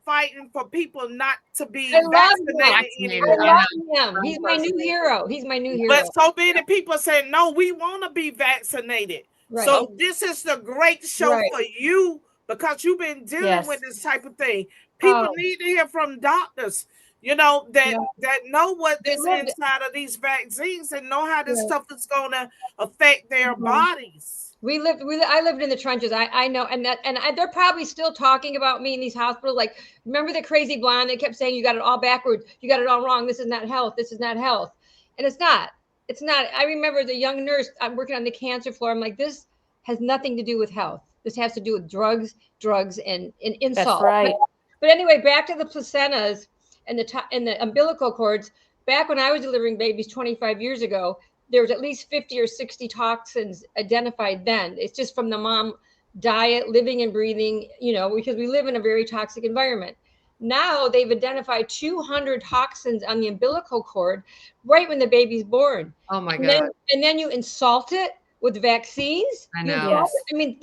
fighting for people not to be vaccinated anymore.
I love him. He's my new hero.
But so many people say, no, we want to be vaccinated.
Right.
So this is the great show for you because you've been dealing with this type of thing. People need to hear from doctors, that know what is inside of these vaccines and know how this stuff is going to affect their bodies.
I lived in the trenches. I know, and they're probably still talking about me in these hospitals. Like, remember the crazy blonde that kept saying you got it all backwards, you got it all wrong. This is not health. This is not health, and it's not. It's not. I remember the young nurse. I'm working on the cancer floor. I'm like, this has nothing to do with health. This has to do with drugs, and insult.
That's right.
But anyway, back to the placentas and the umbilical cords. Back when I was delivering babies 25 years ago, there was at least 50 or 60 toxins identified then. It's just from the mom diet, living and breathing, because we live in a very toxic environment. Now they've identified 200 toxins on the umbilical cord right when the baby's born.
Oh my God.
And then you insult it with vaccines.
I know.
Yes. I mean,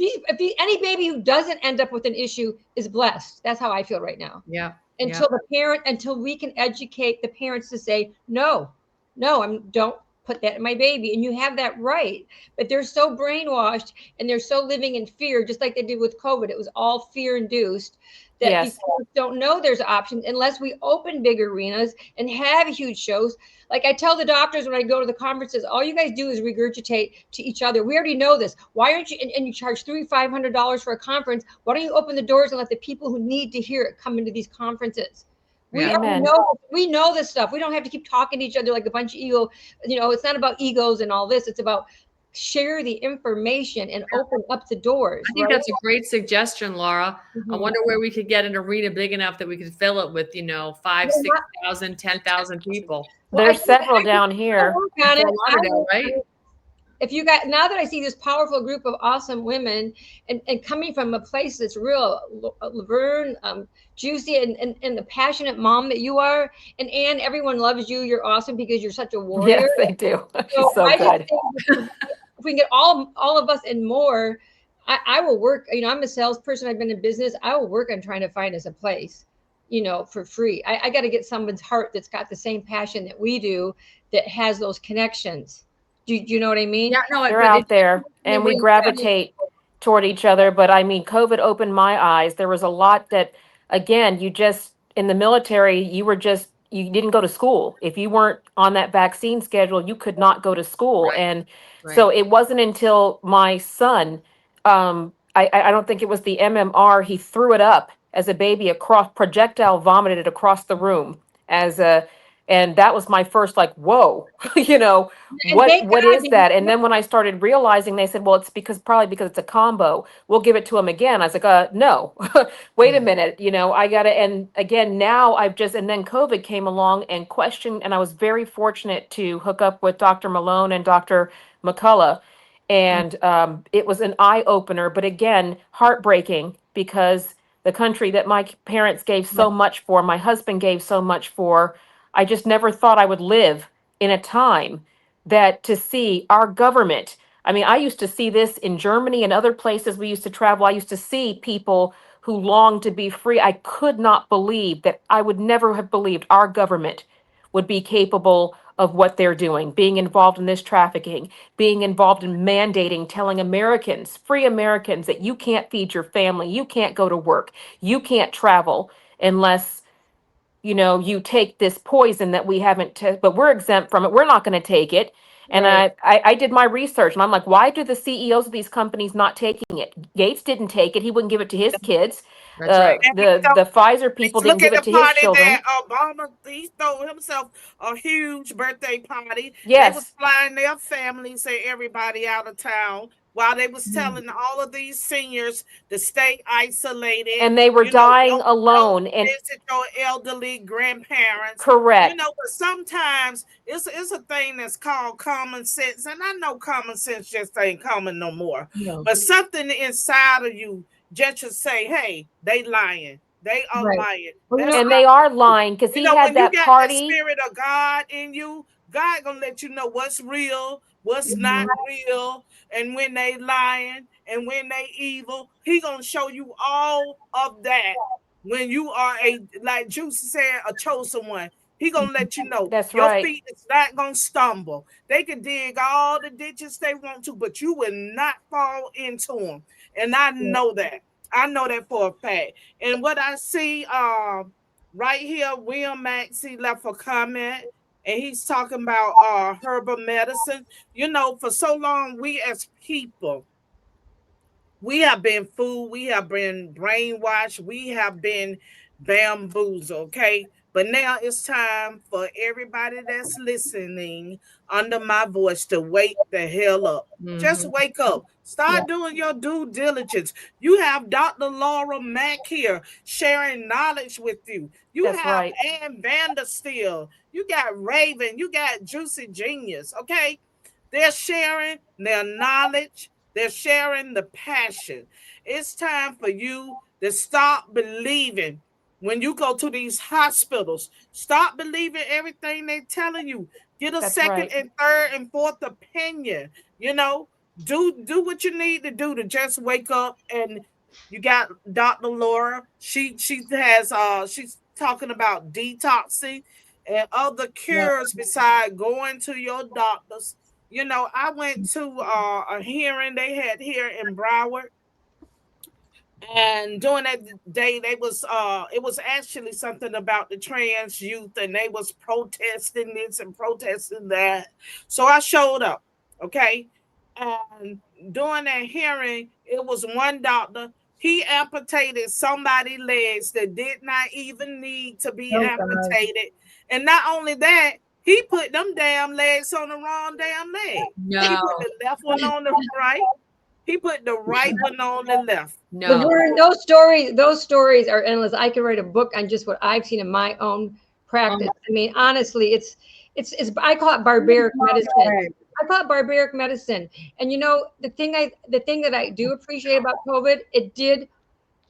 any baby who doesn't end up with an issue is blessed. That's how I feel right now.
Yeah.
Until we can educate the parents to say, no, don't put that in my baby. And you have that right. But they're so brainwashed and they're so living in fear, just like they did with COVID. It was all fear induced, that these
Yes.
parents don't know there's options unless we open big arenas and have huge shows. Like I tell the doctors when I go to the conferences, all you guys do is regurgitate to each other. We already know this. Why aren't you? And you charge $300-500 for a conference. Why don't you open the doors and let the people who need to hear it come into these conferences? We
Amen.
we know this stuff. We don't have to keep talking to each other like a bunch of ego. It's not about egos and all this. It's about share the information and open up the doors.
I think that's a great suggestion, Laura. I
Mhm.
wonder where we could get an arena big enough that we could fill it with, 5, 6,000, 10,000 people.
There's several down here.
On it.
Fort Lauderdale, right?
If you got, now that I see this powerful group of awesome women and coming from a place that's real, Laverne, Juicy, and the passionate mom that you are, and Anne, everyone loves you. You're awesome because you're such a warrior.
Yes, they do.
So
So
I just
good.
think if we can get all of us and more, I will work. I'm a salesperson. I've been in business. I will work on trying to find us a place, for free. I got to get someone's heart that's got the same passion that we do, that has those connections. Do you know what I mean?
Yeah, no,
They're out there and we gravitate toward each other. But I mean, COVID opened my eyes. There was a lot that, again, in the military, you didn't go to school. If you weren't on that vaccine schedule, you could not go to school.
Right.
And
Right.
so it wasn't until my son, I don't think it was the MMR, he threw it up as a baby, projectile vomited it across the room and that was my first like, whoa, what is that? And then when I started realizing, they said, well, it's probably because it's a combo. We'll give it to him again. I was like, no, wait a minute. I got to, and again, now and then COVID came along and questioned, and I was very fortunate to hook up with Dr. Malone and Dr. McCullough. And it was an eye opener, but again, heartbreaking because the country that my parents gave so much for, my husband gave so much for, I just never thought I would live in a time that to see our government. I mean, I used to see this in Germany and other places we used to travel. I used to see people who longed to be free. I could not believe that. I would never have believed our government would be capable of what they're doing, being involved in this trafficking, being involved in mandating, telling Americans, free Americans, that you can't feed your family, you can't go to work, you can't travel unless you take this poison that we haven't, but we're exempt from it. We're not going to take it. And
Right.
I did my research and I'm like, why do the CEOs of these companies not taking it? Gates didn't take it. He wouldn't give it to his kids.
That's right.
The Pfizer people didn't
Look
give
at
it
the
to his
party
children.
that Obama, he threw himself a huge birthday party. They was
Yes.
flying their families and everybody out of town while they was telling all of these seniors to stay isolated.
And they were dying alone.
Don't
And
visit your elderly grandparents.
correct.
But sometimes it's a thing that's called common sense. And I know common sense just ain't common no more.
No.
But something inside of you just should say, hey, they lying. They are lying.
And they are lying because he had
when
that
you got
party.
the spirit of God in you, God gonna let you know what's real, what's not real, and when they lying and when they evil. He gonna show you all of that when you are like Juice said, a chosen one. He gonna let you know.
That's
your
right.
feet is not gonna stumble. They can dig all the ditches they want to, but you will not fall into them. And I know that. I know that for a fact. And what I see right here, Will Maxey left a comment and he's talking about herbal medicine. For so long, we as people, we have been fooled, we have been brainwashed, we have been bamboozled, okay? But now it's time for everybody that's listening under my voice to wake the hell up. Just wake up. Start doing your due diligence. You have Dr. Laura Mack here sharing knowledge with you. You
That's
have
right.
Ann Vandersteel. You got Raven. You got Juicy Genius, okay? They're sharing their knowledge. They're sharing the passion. It's time for you to stop believing when you go to these hospitals. Stop believing everything they're telling you. Get a
That's
second
right.
and third and fourth opinion. Do what you need to do to just wake up. And you got Dr. Laura. She has she's talking about detoxing. and other cures besides going to your doctors. You know, I went to a hearing they had here in Broward, and during that day they was it was actually something about the trans youth, and they was protesting this and protesting that. So I showed up, okay? And during that hearing, it was one doctor. He amputated somebody's legs that did not even need to be amputated. And not only that, he put them damn legs on the wrong damn leg. He
No.
put the left one on the right. He put the right one on the left.
No.
Laverne, those stories are endless. I could write a book on just what I've seen in my own practice. I mean, honestly, it's I call it barbaric medicine. I call it barbaric medicine. And you know, the thing that I do appreciate about COVID, it did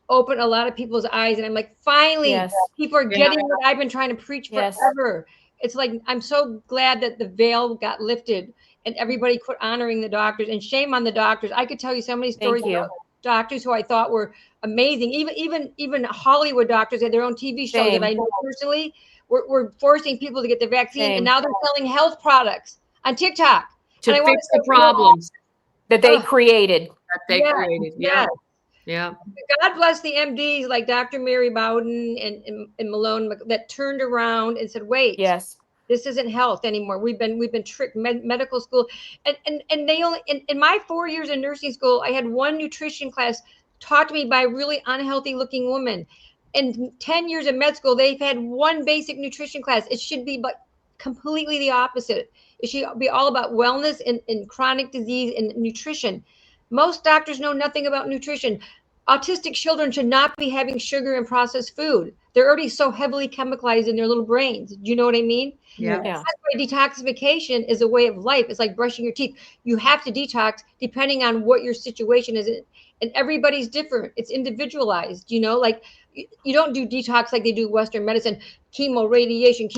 open a lot of people's eyes, and I'm like, finally,
Yes.
people are getting what I've been trying to preach
Yes.
forever. It's like, I'm so glad that the veil got lifted and everybody quit honoring the doctors, and shame on the doctors. I could tell you so many stories
Thank you.
about doctors who I thought were amazing. Even Hollywood doctors had their own TV shows
Same.
that I know personally were forcing people to get the vaccine,
Same.
and now they're selling health products on TikTok
To
and I wanna
fix the
say,
problems
That they
Ugh.
created.
that they
Yes,
created.
yes.
Yeah.
God bless the MDs like Dr. Mary Bowden and Malone that turned around and said, "Wait,
Yes.
this isn't health anymore. We've been tricked." Medical school, and they only in my 4 years in nursing school, I had one nutrition class taught to me by a really unhealthy looking woman. In 10 years of med school, they've had one basic nutrition class. It should be but completely the opposite. It should be all about wellness and chronic disease and nutrition. Most doctors know nothing about nutrition. Autistic children should not be having sugar and processed food. They're already so heavily chemicalized in their little brains. Do you know what I mean?
Yeah.
Yeah.
That's why detoxification is a way of life. It's like brushing your teeth. You have to detox depending on what your situation is. And everybody's different. It's individualized, you know, like you don't do detox like they do Western medicine, chemo radiation.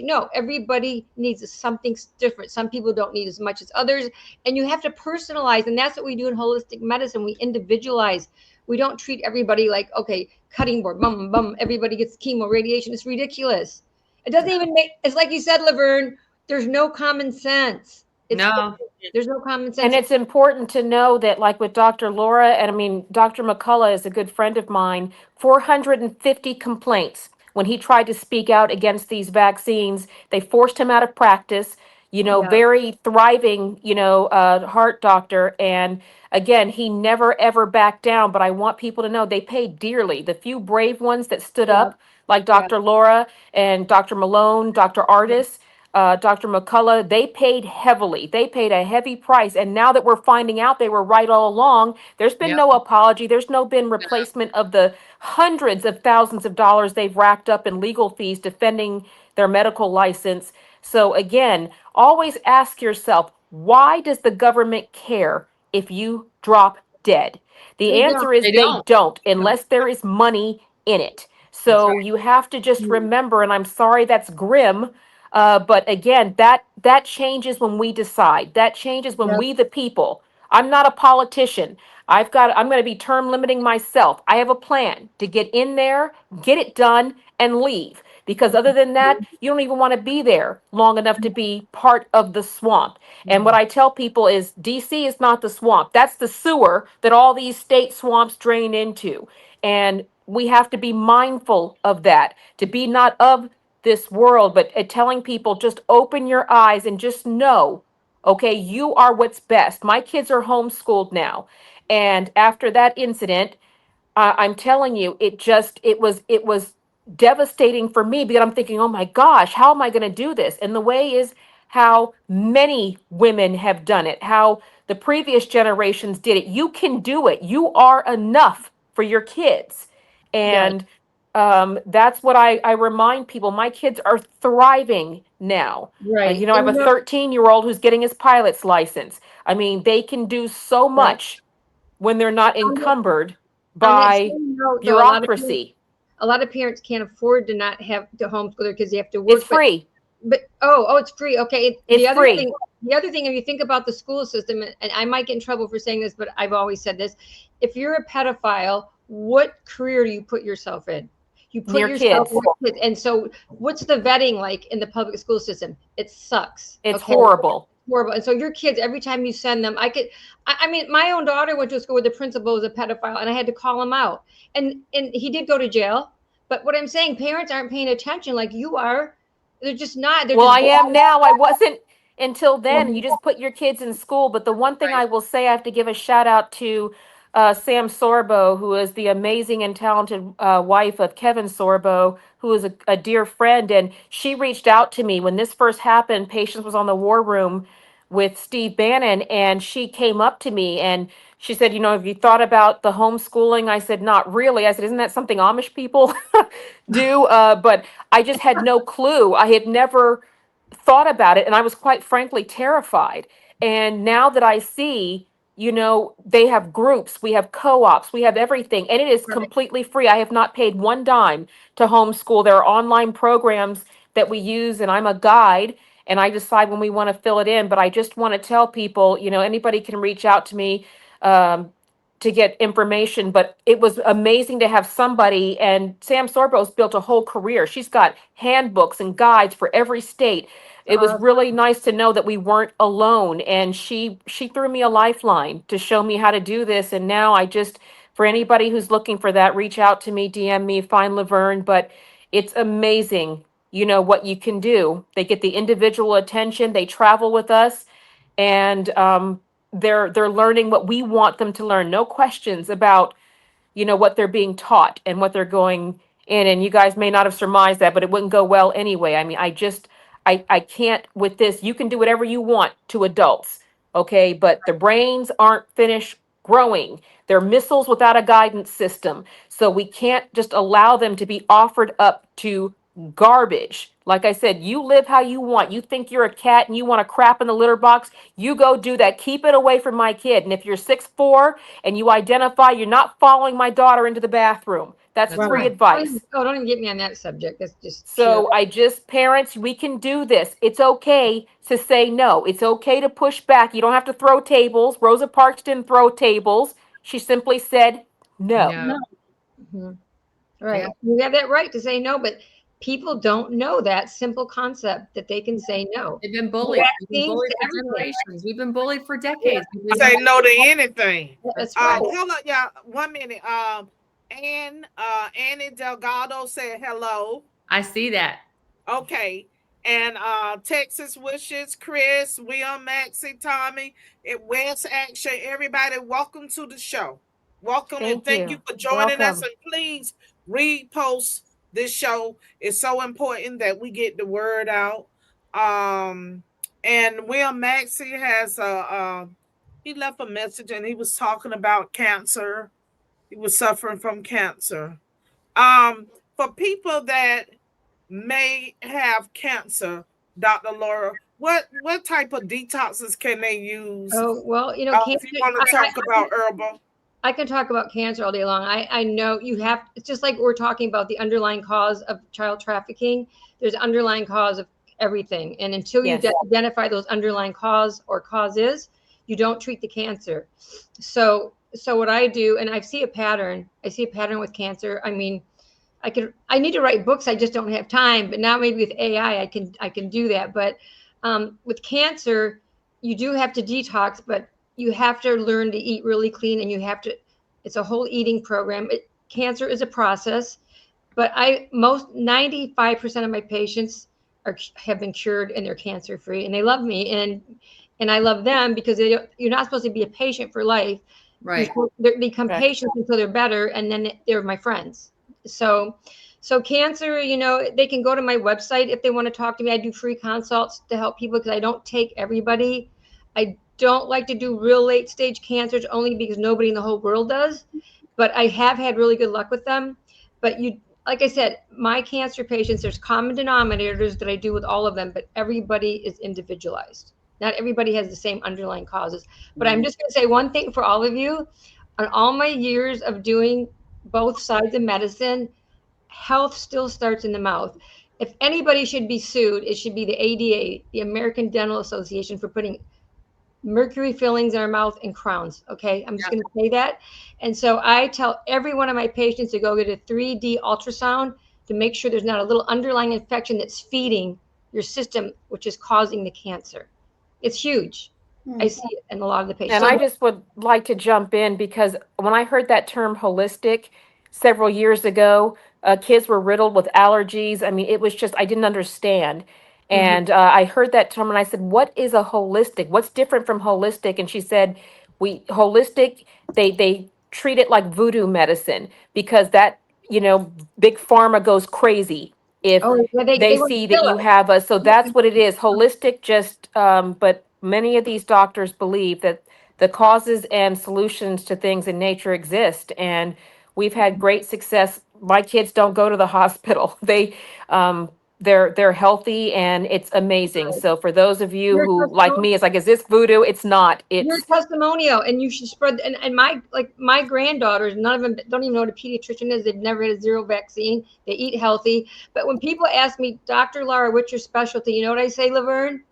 No, everybody needs something different. Some people don't need as much as others. And you have to personalize. And that's what we do in holistic medicine. We individualize. We don't treat everybody like, okay, cutting board, bum, bum, everybody gets chemo radiation. It's ridiculous. It doesn't even make, it's like you said, Laverne, there's no common sense.
No.
There's no common sense.
And it's important to know that, like with Dr. Laura, and I mean, Dr. McCullough is a good friend of mine, 450 complaints when he tried to speak out against these vaccines. They forced him out of practice, you know,
Yeah.
very thriving, you know, heart doctor. And again, he never, ever backed down. But I want people to know they paid dearly. The few brave ones that stood up, like Dr. Laura and Dr. Malone, Dr. Artis, Dr. McCullough, they paid heavily. They paid a heavy price. And now that we're finding out they were right all along, there's been
Yep.
no apology. There's no been replacement of the hundreds of thousands of dollars they've racked up in legal fees defending their medical license. So again, always ask yourself, why does the government care if you drop dead? The
They
answer is
They
they
don't.
don't, unless there is money in it. So you have to just remember, and I'm sorry that's grim, but again, that changes when we decide. That changes when we, the people. I'm not a politician. I'm going to be term limiting myself. I have a plan to get in there, get it done, and leave. Because other than that, you don't even want to be there long enough to be part of the swamp. And what I tell people is DC is not the swamp. That's the sewer that all these state swamps drain into. And we have to be mindful of that, to be not of this world, but telling people just open your eyes and just know, okay, you are what's best. My kids are homeschooled now. And after that incident, I'm telling you, it was devastating for me because I'm thinking, oh my gosh, how am I going to do this? And the way is how many women have done it, how the previous generations did it. You can do it. You are enough for your kids. And that's what I remind people. My kids are thriving now.
Right.
You know, I have a 13-year-old who's getting his pilot's license. I mean, they can do so much when they're not encumbered
On that
by
same note, though,
bureaucracy.
a lot of parents can't afford to not have to homeschool their kids. They have to work.
It's free.
But it's free. Okay.
It's free.
The other thing, if you think about the school system, and I might get in trouble for saying this, but I've always said this: if you're a pedophile, what career do you put yourself in? You put
Near
yourself
kids.
with kids. And so what's the vetting like in the public school system? It sucks.
It's horrible.
Horrible. And so your kids, every time you send them, I mean, my own daughter went to a school where the principal was a pedophile and I had to call him out. And he did go to jail. But what I'm saying, parents aren't paying attention like you are. They're just not. They're
Well,
just
I am now. I wasn't until then. You just put your kids in school. But the one thing I will say, I have to give a shout out to Sam Sorbo, who is the amazing and talented wife of Kevin Sorbo, who is a dear friend. And she reached out to me when this first happened. Patience was on the war room with Steve Bannon, and she came up to me and she said, have you thought about the homeschooling? I said, not really. I said, isn't that something Amish people do? But I just had no clue. I had never thought about it, and I was quite frankly terrified. And now that I see, they have groups, we have co-ops, we have everything, and it is completely free. I have not paid one dime to homeschool. There are online programs that we use, and I'm a guide, and I decide when we want to fill it in. But I just want to tell people, anybody can reach out to me to get information. But it was amazing to have somebody, and Sam Sorbo's built a whole career. She's got handbooks and guides for every state. It was really nice to know that we weren't alone, and she threw me a lifeline to show me how to do this. And now for anybody who's looking for that, reach out to me, DM me, find Laverne. But it's amazing, what you can do. They get the individual attention, they travel with us, and they're learning what we want them to learn. No questions about what they're being taught and what they're going in. And you guys may not have surmised that, but it wouldn't go well anyway. I mean, I can't with this. You can do whatever you want to adults, okay? But the brains aren't finished growing. They're missiles without a guidance system. So we can't just allow them to be offered up to garbage. Like I said, you live how you want. You think you're a cat and you want to crap in the litter box, you go do that. Keep it away from my kid. And if you're 6'4" and you identify you're not following my daughter into the bathroom, that's
That's
free
right.
advice.
don't even get me on that subject. That's just
So
pure.
parents, we can do this. It's okay to say no. It's okay to push back. You don't have to throw tables. Rosa Parks didn't throw tables. She simply said no.
No.
Mhm. Right.
Yeah.
You have that right to say no, but people don't know that simple concept that they can say no.
They've been bullied. We've been
Vaccines
bullied
to
for
everything.
generations. We've been bullied for decades. We've been
Say no to anything.
That's right.
Hold on, y'all. 1 minute. Annie Delgado said hello.
I see that.
Okay. And Texas Wishes, Chris, Will, Maxie, Tommy, West Action, everybody, welcome to the show. Welcome and thank you for joining us. And please repost this show. It's so important that we get the word out. And Will Maxie has he left a message and he was talking about cancer. He was suffering from cancer. For people that may have cancer, Dr. Laura, what type of detoxes can they use?
Oh, well,
if you want to talk about herbal.
I can talk about cancer all day long. I know it's just like we're talking about the underlying cause of child trafficking. There's underlying cause of everything. And until you identify those underlying causes, you don't treat the cancer. So what I do, and I see a pattern with cancer. I mean, I need to write books. I just don't have time, but now maybe with AI, I can do that. But with cancer, you do have to detox, but you have to learn to eat really clean, and it's a whole eating program. Cancer is a process, but 95% of my patients have been cured and they're cancer free, and they love me, and I love them because you're not supposed to be a patient for life.
Right.
They become patients until they're better, and then they're my friends. So cancer, they can go to my website if they want to talk to me. I do free consults to help people because I don't take everybody. I don't like to do real late stage cancers only because nobody in the whole world does, but I have had really good luck with them. But like I said, my cancer patients, there's common denominators that I do with all of them, but everybody is individualized. Not everybody has the same underlying causes. But I'm just going to say one thing for all of you. On all my years of doing both sides of medicine, health still starts in the mouth. If anybody should be sued, it should be the ADA, the American Dental Association, for putting mercury fillings in our mouth, and crowns. Okay, I'm just going to say that. And so I tell every one of my patients to go get a 3D ultrasound to make sure there's not a little underlying infection that's feeding your system, which is causing the cancer. It's huge. I see it in a lot of the patients.
And I just would like to jump in because when I heard that term holistic several years ago, kids were riddled with allergies. I mean, it was just, I didn't understand. And I heard that term and I said, what is a holistic? What's different from holistic? And she said, holistic, they treat it like voodoo medicine because that, big pharma goes crazy if
Oh, yeah,
they
want to
see that
kill
you
us.
have a, so that's what it is. Holistic just, but many of these doctors believe that the causes and solutions to things in nature exist. And we've had great success. My kids don't go to the hospital. They're healthy and it's amazing. So for those of you
Your
who like
testimonial,
me, it's like, is this voodoo? It's not.
your
It's
testimonial, and you should spread. And my granddaughters, none of them don't even know what a pediatrician is. They've never had a zero vaccine. They eat healthy. But when people ask me, Dr. Laura, what's your specialty? You know what I say, Laverne?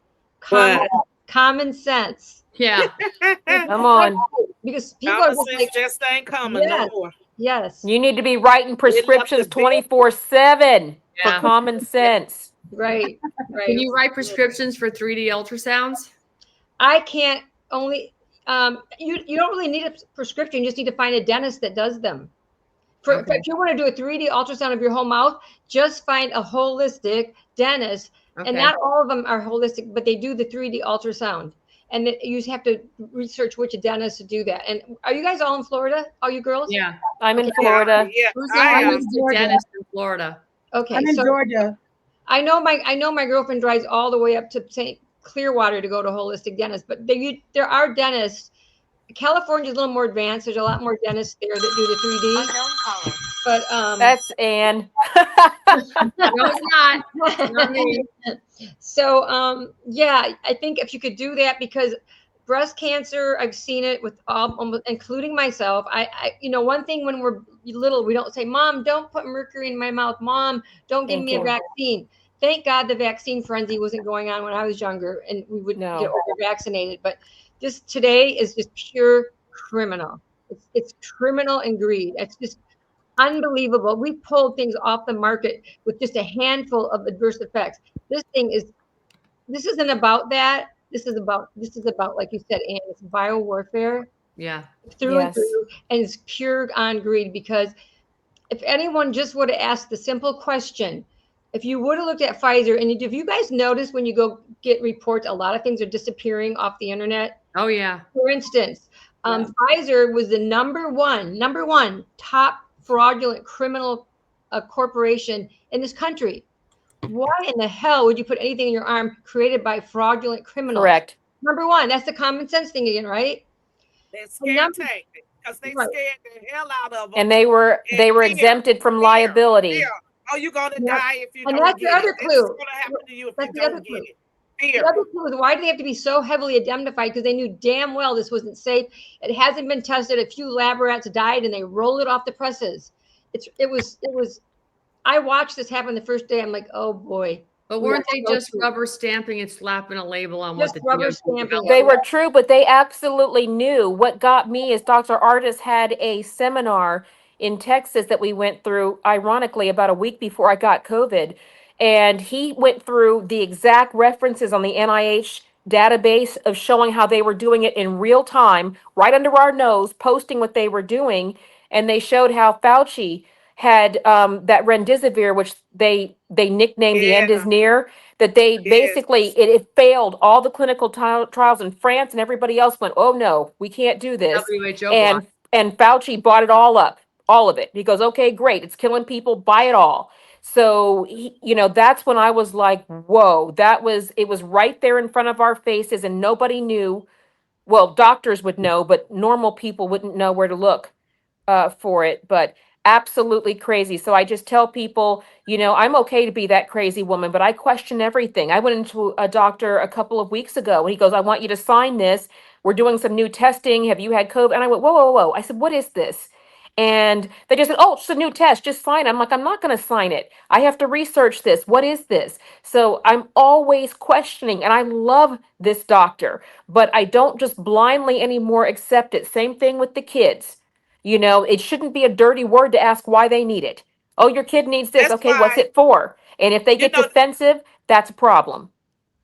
Common sense.
Yeah.
come on.
Because people are
Common
just
sense
like,
just ain't coming no
yes,
more.
yes,
You need to be writing prescriptions
the big-
24/7 for
Yeah.
common sense.
right,
Can
right.
you write prescriptions for 3D ultrasounds?
I can't only. You don't really need a prescription. You just need to find a dentist that does them.
Okay.
If you want to do a 3D ultrasound of your whole mouth, just find a holistic dentist.
Okay.
And not all of them are holistic, but they do the 3D ultrasound. And you have to research which dentist to do that. And are you guys all in Florida? All you girls?
Yeah.
I'm in
Okay.
Florida.
Yeah,
Who's
I
the
am.
holistic dentist in Florida?
Okay.
I'm in
So
Georgia.
I know my girlfriend drives all the way up to St. Clearwater to go to a holistic dentist, but there are dentists. California is a little more advanced. There's a lot more dentists there that do the 3D. But
That's Anne.
No, it's not. Not me.
So yeah, I think if you could do that, because breast cancer, I've seen it with all, including myself. I one thing when we're little, we don't say, Mom, don't put mercury in my mouth. Mom, don't give
Thank
me a
you.
vaccine. Thank God the vaccine frenzy wasn't going on when I was younger and we would
No.
get over vaccinated. But this today is just pure criminal. It's criminal and greed. It's just unbelievable. We pulled things off the market with just a handful of adverse effects. This isn't about that. This is about, like you said, Anne, it's biowarfare
Yeah.
through and
Yes.
through, and it's pure on greed. Because if anyone just would have asked the simple question, if you would have looked at Pfizer, and if you guys notice when you go get reports, a lot of things are disappearing off the internet.
Oh, yeah.
For instance, Pfizer was the number one top fraudulent criminal corporation in this country. Why in the hell would you put anything in your arm created by fraudulent criminals?
Correct.
Number one, that's the common sense thing again, right?
They're scare tactic because they
Right.
scared the hell out of them.
And they were
fear,
exempted from liability.
fear. Oh, you're gonna
Yep.
die if you
And
don't
that's the
get
other
it. This
clue.
is gonna happen to you if
That's
you
the other
don't
clue.
get it. Fear.
The other clue is, why do they have to be so heavily indemnified? Because they knew damn well this wasn't safe. It hasn't been tested. A few lab rats died, and they rolled it off the presses. It was. I watched this happen the first day. I'm like, oh boy.
But weren't they just rubber stamping and slapping a label on what
Just
the
rubber
DOJ
stamping
developed?
They were true, but they absolutely knew. What got me is Dr. Artis had a seminar in Texas that we went through, ironically, about a week before I got COVID. And he went through the exact references on the NIH database of showing how they were doing it in real time, right under our nose, posting what they were doing. And they showed how Fauci had that remdesivir, which they nicknamed the end is
Yeah.
near, that they
Yes.
basically it failed all the clinical trials in France, and everybody else went, oh no, we can't do this.
WHO
And
blocked.
and Fauci bought it all up, all of it. He goes, okay, great, it's killing people, buy it all. So that's when I was like, whoa, it was right there in front of our faces, and nobody knew. Well, doctors would know, but normal people wouldn't know where to look for it. But absolutely crazy. So I just tell people, I'm okay to be that crazy woman, but I question everything. I went into a doctor a couple of weeks ago and he goes, I want you to sign this. We're doing some new testing. Have you had COVID? And I went, whoa, whoa, whoa. I said, what is this? And they just said, oh, it's a new test, just sign it. I'm like, I'm not going to sign it. I have to research this. What is this? So I'm always questioning, and I love this doctor, but I don't just blindly anymore accept it. Same thing with the kids. You know, it shouldn't be a dirty word to ask why they need it. Oh, your kid needs this.
That's
Okay, what's
why,
it for? And if they
you
get
know,
defensive, that's a problem.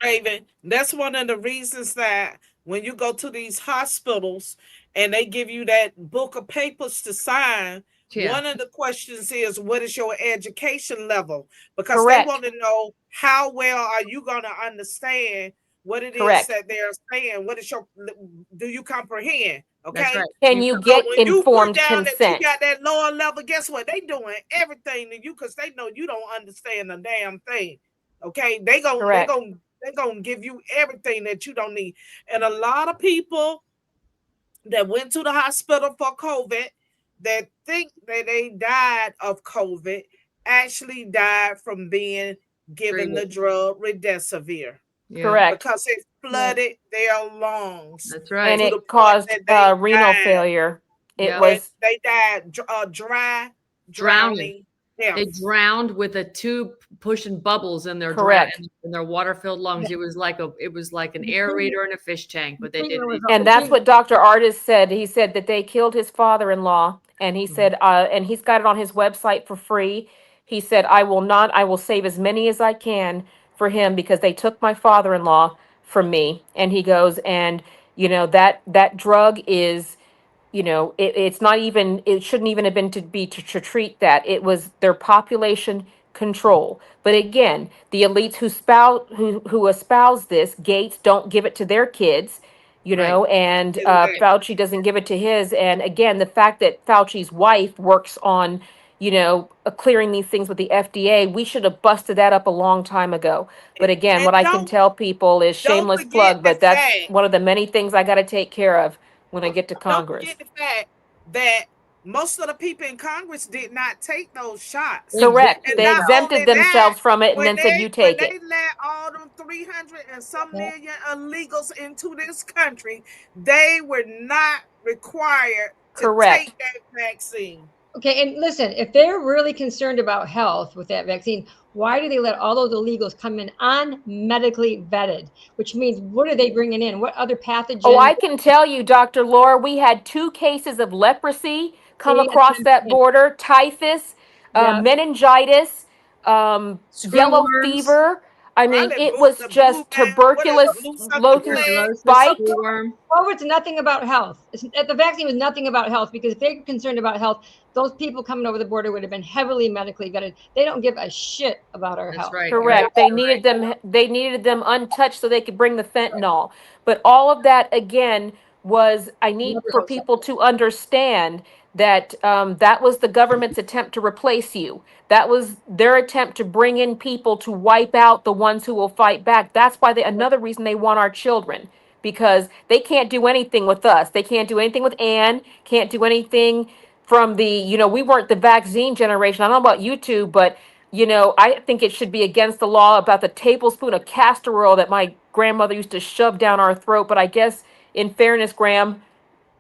Raven, that's one of the reasons that when you go to these hospitals and they give you that book of papers to sign,
Yeah.
one of the questions is, what is your education level? Because they want
Correct.
to know how well are you going to understand what it is
Correct.
that they're saying. What is your, do you comprehend?
That's
Okay.
right.
Can
You
you
So
get
when you put
informed
down that you
consent?
got that lower level, guess what? They doing everything to you because they know you don't understand a damn thing. Okay.
Correct.
They're gonna give you everything that you don't need. And a lot of people that went to the hospital for COVID that think that they died of COVID actually died from being given the
treated.
drug remdesivir
Yeah.
Correct.
because it flooded their lungs
That's
And
right.
to the
it
point
caused
that they
renal
died.
failure. It
Yep.
was
They died dry
Drowning.
drowning
They
death.
drowned with a tube pushing bubbles in their
correct.
in their water-filled lungs. It was like an aerator in a fish tank, but they did it.
And that's what Dr. Artis said. He said that they killed his father-in-law, and he said, and he's got it on his website for free. He said, I will save as many as I can for him because they took my father-in-law from me. And he goes, and that drug is, it's not even, it shouldn't even have been to treat that. It was their population control. But again, the elites who espouse this, Gates, don't give it to their kids,
Right.
and
Exactly.
Fauci doesn't give it to his. And again, the fact that Fauci's wife works on, clearing these things with the FDA, we should have busted that up a long time ago. But again,
And
what I can tell people is
don't
shameless
forget
plug,
the
but that's
fact.
one of the many things I got to take care of when I get to
Don't
Congress.
forget the fact that most of the people in Congress did not take those shots.
Correct.
And
Exactly.
They
not
exempted
only that,
themselves from it, and then said, "You
when
take
they
it."
let all them 300 and some million illegals into this country, they were not required to take
Correct.
that vaccine.
Okay, and listen, if they're really concerned about health with that vaccine, why do they let all those illegals come in unmedically vetted? Which means, what are they bringing in? What other
Oh,
pathogens?
I can tell you, Dr. Laura, we had 2 cases of leprosy come
See, that's what
across
I'm
that
saying.
border, typhus,
Yeah,
meningitis,
Screw
yellow
worms,
fever. I mean,
Probably
it was
the blue
just
man, what is
tuberculosis
blue sucker plague?
tuberculosis,
spiked.
screw worm.
COVID's nothing about health. The vaccine was nothing about health because if they're concerned about health, those people coming over the border would have been heavily medically vetted. They don't give a shit about our
That's
health.
right. You're
Correct. They needed them. They needed them untouched so they could bring the fentanyl. But all of that again was, I need
Never
for
goes up.
people to understand that that was the government's attempt to replace you. That was their attempt to bring in people to wipe out the ones who will fight back. That's why another reason they want our children, because they can't do anything with us. They can't do anything with Anne. Can't do anything from the, we weren't the vaccine generation. I don't know about you two, but I think it should be against the law about the tablespoon of castor oil that my grandmother used to shove down our throat. But I guess, in fairness, Graham,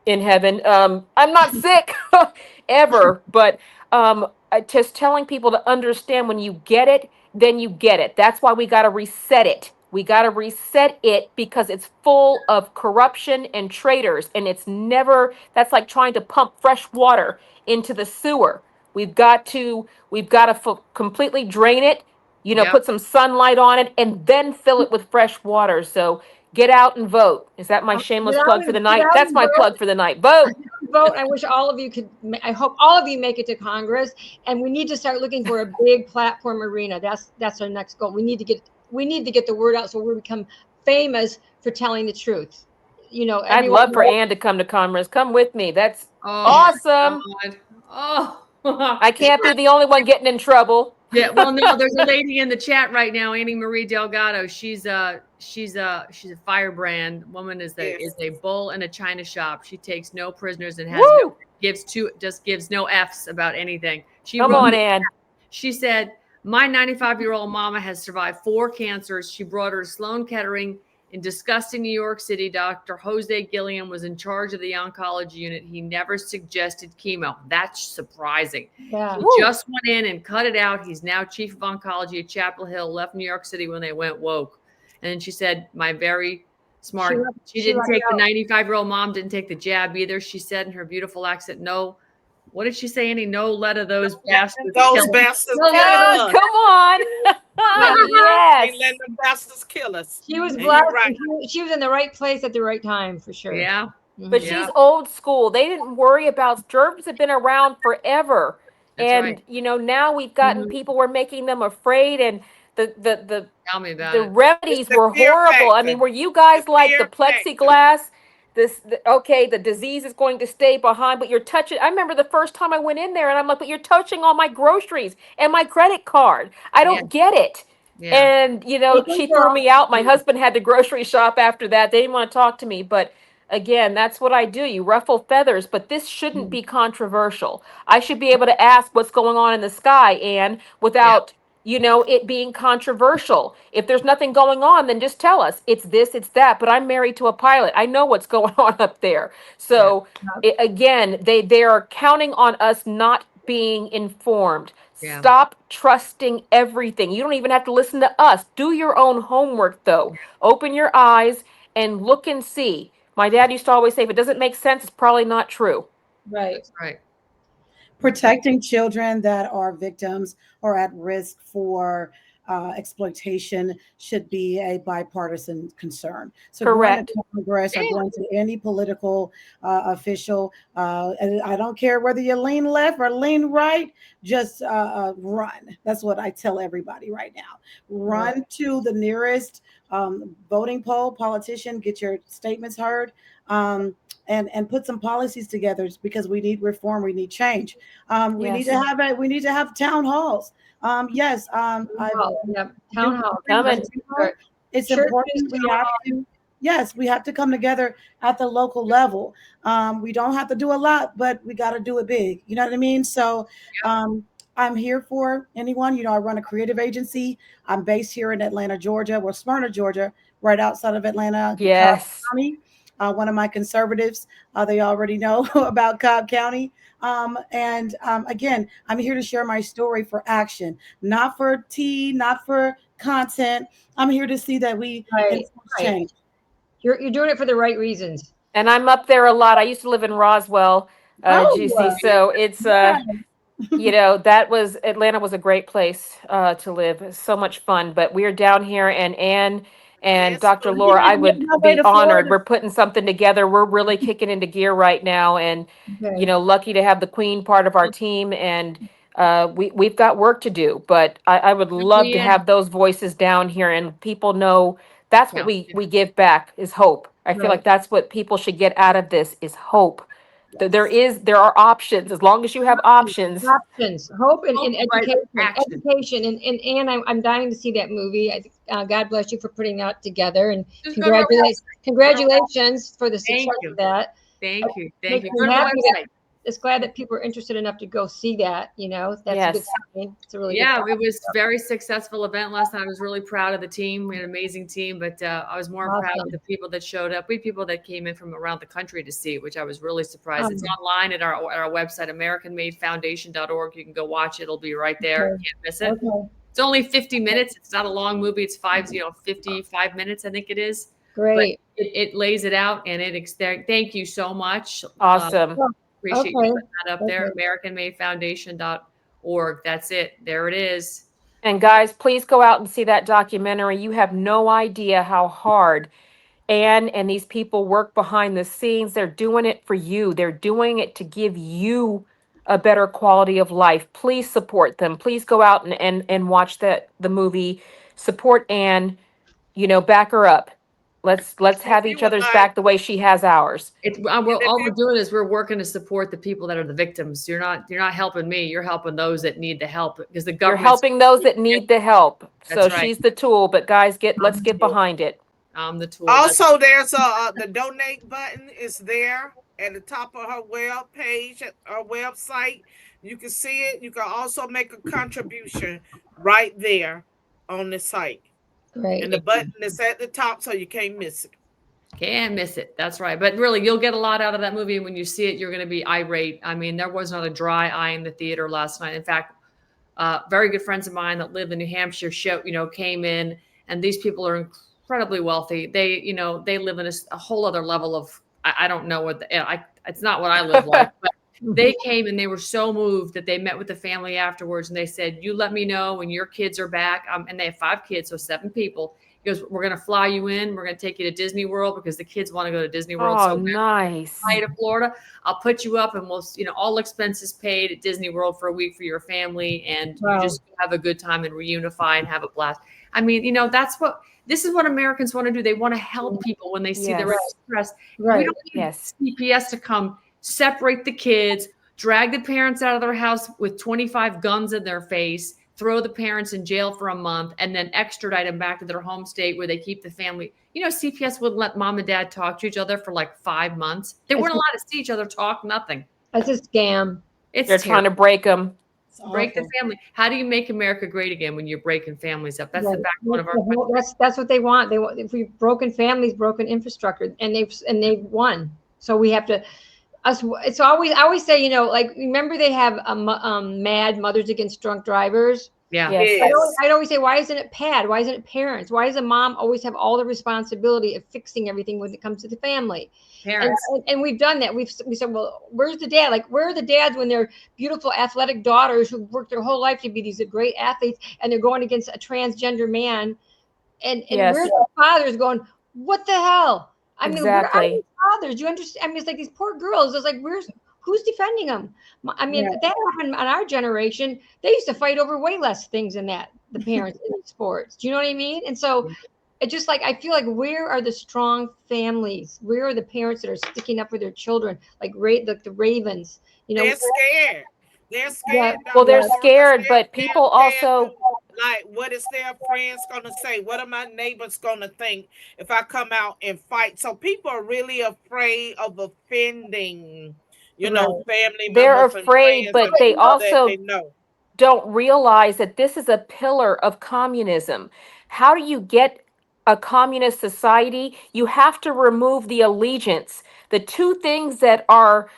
in heaven, I'm not sick ever. But just telling people to understand, when you get it, then you get it. That's why we got to reset it. We got to reset it because it's full of corruption and traitors. And that's like trying to pump fresh water into the sewer. We've got to completely drain it,
Yep.
put some sunlight on it, and then fill it with fresh water. So get out and vote. Is that my shameless plug for the
Get
night?
out
That's
and
my plug for the night. Vote.
vote. I wish all of you could. I hope all of you make it to Congress, and we need to start looking for a big platform arena. That's our next goal. We need to get the word out so we become famous for telling the truth.
I'd
Everyone.
love for Ann to come to Congress. Come with me. That's
Oh
awesome.
my God. Oh.
I can't be the only one getting in trouble.
Yeah, well, no, there's a lady in the chat right now, Annie Marie Delgado. She's a firebrand woman. Is
Yes.
a bull in a china shop. She takes no prisoners and
Woo!
gives no F's about anything. She
Come
wrote.
on, Ann.
She said, "My 95-year-old mama has survived 4 cancers. She brought her to Sloan Kettering In disgusting New York City, Dr. Jose Gilliam was in charge of the oncology unit. He never suggested chemo. That's surprising.
Yeah.
He just went in and cut it out. He's now chief of oncology at Chapel Hill, left New York City when they went woke. And then she said, my very smart, she didn't take the 95-year-old mom, didn't take the jab either. She said in her beautiful accent, no, what did she say, Annie? No, let of those bastards.
Those bastards.
No,
Yes, come on. Yes.
Ain't letting the bastards kill us.
She was
And
blessed.
you're right.
She was in the right place at the right time for sure.
Yeah.
But she's old school. They didn't worry about germs have been around forever.
That's
and
right.
now we've gotten people, we're making them afraid, and the
Tell me about
the
it.
remedies
It's the
were
fear
horrible. I
factor.
mean, were you guys
The
like the
fear factor.
plexiglass? Okay, the disease is going to stay behind, but you're touching. I remember the first time I went in there and I'm like, but you're touching all my groceries and my credit card. I don't get it.
Yeah.
And, she threw me out. My husband had to grocery shop after that. They didn't want to talk to me. But again, that's what I do. You ruffle feathers, but this shouldn't be controversial. I should be able to ask what's going on in the sky, and without, it being controversial. If there's nothing going on, then just tell us it's this, it's that. But I'm married to a pilot. I know what's going on up there. So again, they are counting on us not being informed.
Yeah.
Stop trusting everything. You don't even have to listen to us. Do your own homework, though. Open your eyes and look and see. My dad used to always say, if it doesn't make sense, it's probably not true.
Right.
That's right.
Protecting children that are victims or at risk for exploitation should be a bipartisan concern. So
Correct.
going to Congress or going to any political official, and I don't care whether you lean left or lean right, just run. That's what I tell everybody right now. Run to the nearest voting poll, politician, get your statements heard. And put some policies together, because we need reform, we need change. We need to have town halls. Yes,
Town hall.
It's important. We have to come together at the local level. We don't have to do a lot, but we got to do it big. You know what I mean? So I'm here for anyone. I run a creative agency. I'm based here in Atlanta, Georgia, Smyrna, Georgia, right outside of Atlanta.
Yes.
Cobb County. One of my conservatives, they already know about Cobb County. Again, I'm here to share my story for action, not for tea, not for content. I'm here to see that we change.
You're doing it for the right reasons.
And I'm up there a lot. I used to live in Roswell, GC. So it's, Atlanta was a great place to live. So much fun. But we're down here, and Anne and Dr. Laura, I would be honored. We're putting something together. We're really kicking into gear right now, and lucky to have the Queen part of our team. And we've got work to do. But I would love to have those voices down here, and people know that's what we give back is hope. I feel like that's what people should get out of this is hope. There are options. As long as you have options.
Hope and education. And I'm dying to see that movie. I think, God bless you for putting that together, and congratulations for the success of that.
Thank you.
It's glad that people are interested enough to go see that. That's a good sign. It's a really
it was a very successful event last night. I was really proud of the team. We had an amazing team, but I was more proud of the people that showed up. We had people that came in from around the country to see, which I was really surprised. It's online at our website, AmericanMadeFoundation.org. You can go watch it. It'll be right there. You can't miss it. It's only 50 minutes. It's not a long movie. It's 55 minutes, I think it is.
Great.
But it lays it out, and thank you so much.
Awesome.
Appreciate you putting that up there. AmericanMadeFoundation.org. That's it. There it is.
And guys, please go out and see that documentary. You have no idea how hard Anne and these people work behind the scenes. They're doing it for you. They're doing it to give you a better quality of life. Please support them. Please go out and watch the movie. Support Anne. Back her up. Let's have each other's back the way she has ours.
All we're doing is we're working to support the people that are the victims. You're not helping me. You're helping those that need the help, because the government.
You're helping those that need the help. So
right.
She's the tool, but guys, let's get behind it.
I'm the tool.
Also, there's the donate button is there at the top of her web page, her website. You can see it. You can also make a contribution right there on the site.
Right.
And the button is at the top, so you can't miss it.
Can't miss it. That's right. But really, you'll get a lot out of that movie. And when you see it, you're going to be irate. I mean, there was not a dry eye in the theater last night. In fact, very good friends of mine that live in New Hampshire came in, and these people are incredibly wealthy. They live in a whole other level of, I don't know what it's not what I live like, but they came and they were so moved that they met with the family afterwards, and they said, "You let me know when your kids are back." And they have 5 kids, so 7 people. He goes, "We're going to fly you in. We're going to take you to Disney World because the kids want to go to Disney World."
Oh,
So
nice.
fly to Florida. I'll put you up, and we'll, all expenses paid at Disney World for a week for your family, and
Wow.
you just have a good time and reunify and have a blast. I mean, this is what Americans want to do. They want to help people when they see the
Yes.
stress.
Right.
We don't need
Yes.
CPS to come separate the kids, drag the parents out of their house with 25 guns in their face, throw the parents in jail for a month, and then extradite them back to their home state where they keep the family. CPS wouldn't let mom and dad talk to each other for like 5 months. They weren't allowed to see each other talk, nothing.
That's a scam.
It's
They're trying to break them.
break the family. How do you make America great again when you're breaking families up? That's
Right.
the backbone of our country.
That's what they want. They want, if we've broken families, broken infrastructure, and they've won. So we have to. It's always, I always say, like, remember they have mad mothers against drunk drivers.
Yeah.
Yes.
I'd always say, why isn't it PAD? Why isn't it parents? Why does a mom always have all the responsibility of fixing everything when it comes to the family?
Parents.
And we've done that. We said, well, where's the dad? Like, where are the dads when they're beautiful athletic daughters who worked their whole life to be these great athletes, and they're going against a transgender man? And
Yes.
where's the fathers going, what the hell? I mean, where are
Exactly.
these fathers? Do you understand? I mean, it's like these poor girls. It's like, who's defending them? I mean,
Yeah.
that happened on our generation. They used to fight over way less things than that, the parents in sports. Do you know what I mean? And so it's just like, I feel like, where are the strong families? Where are the parents that are sticking up for their children? Like the Ravens,
They're scared. They're scared.
Yeah.
Well, they're
Dr.
scared, but
They're
people
scared.
also,
Like, what is their friends gonna say? What are my neighbors gonna think if I come out and fight? So people are really afraid of offending, family
they're
members and
afraid,
friends
but
and
they
people that they
also
know.
don't realize that this is a pillar of communism. How do you get a communist society? You have to remove the allegiance. The 2 things that are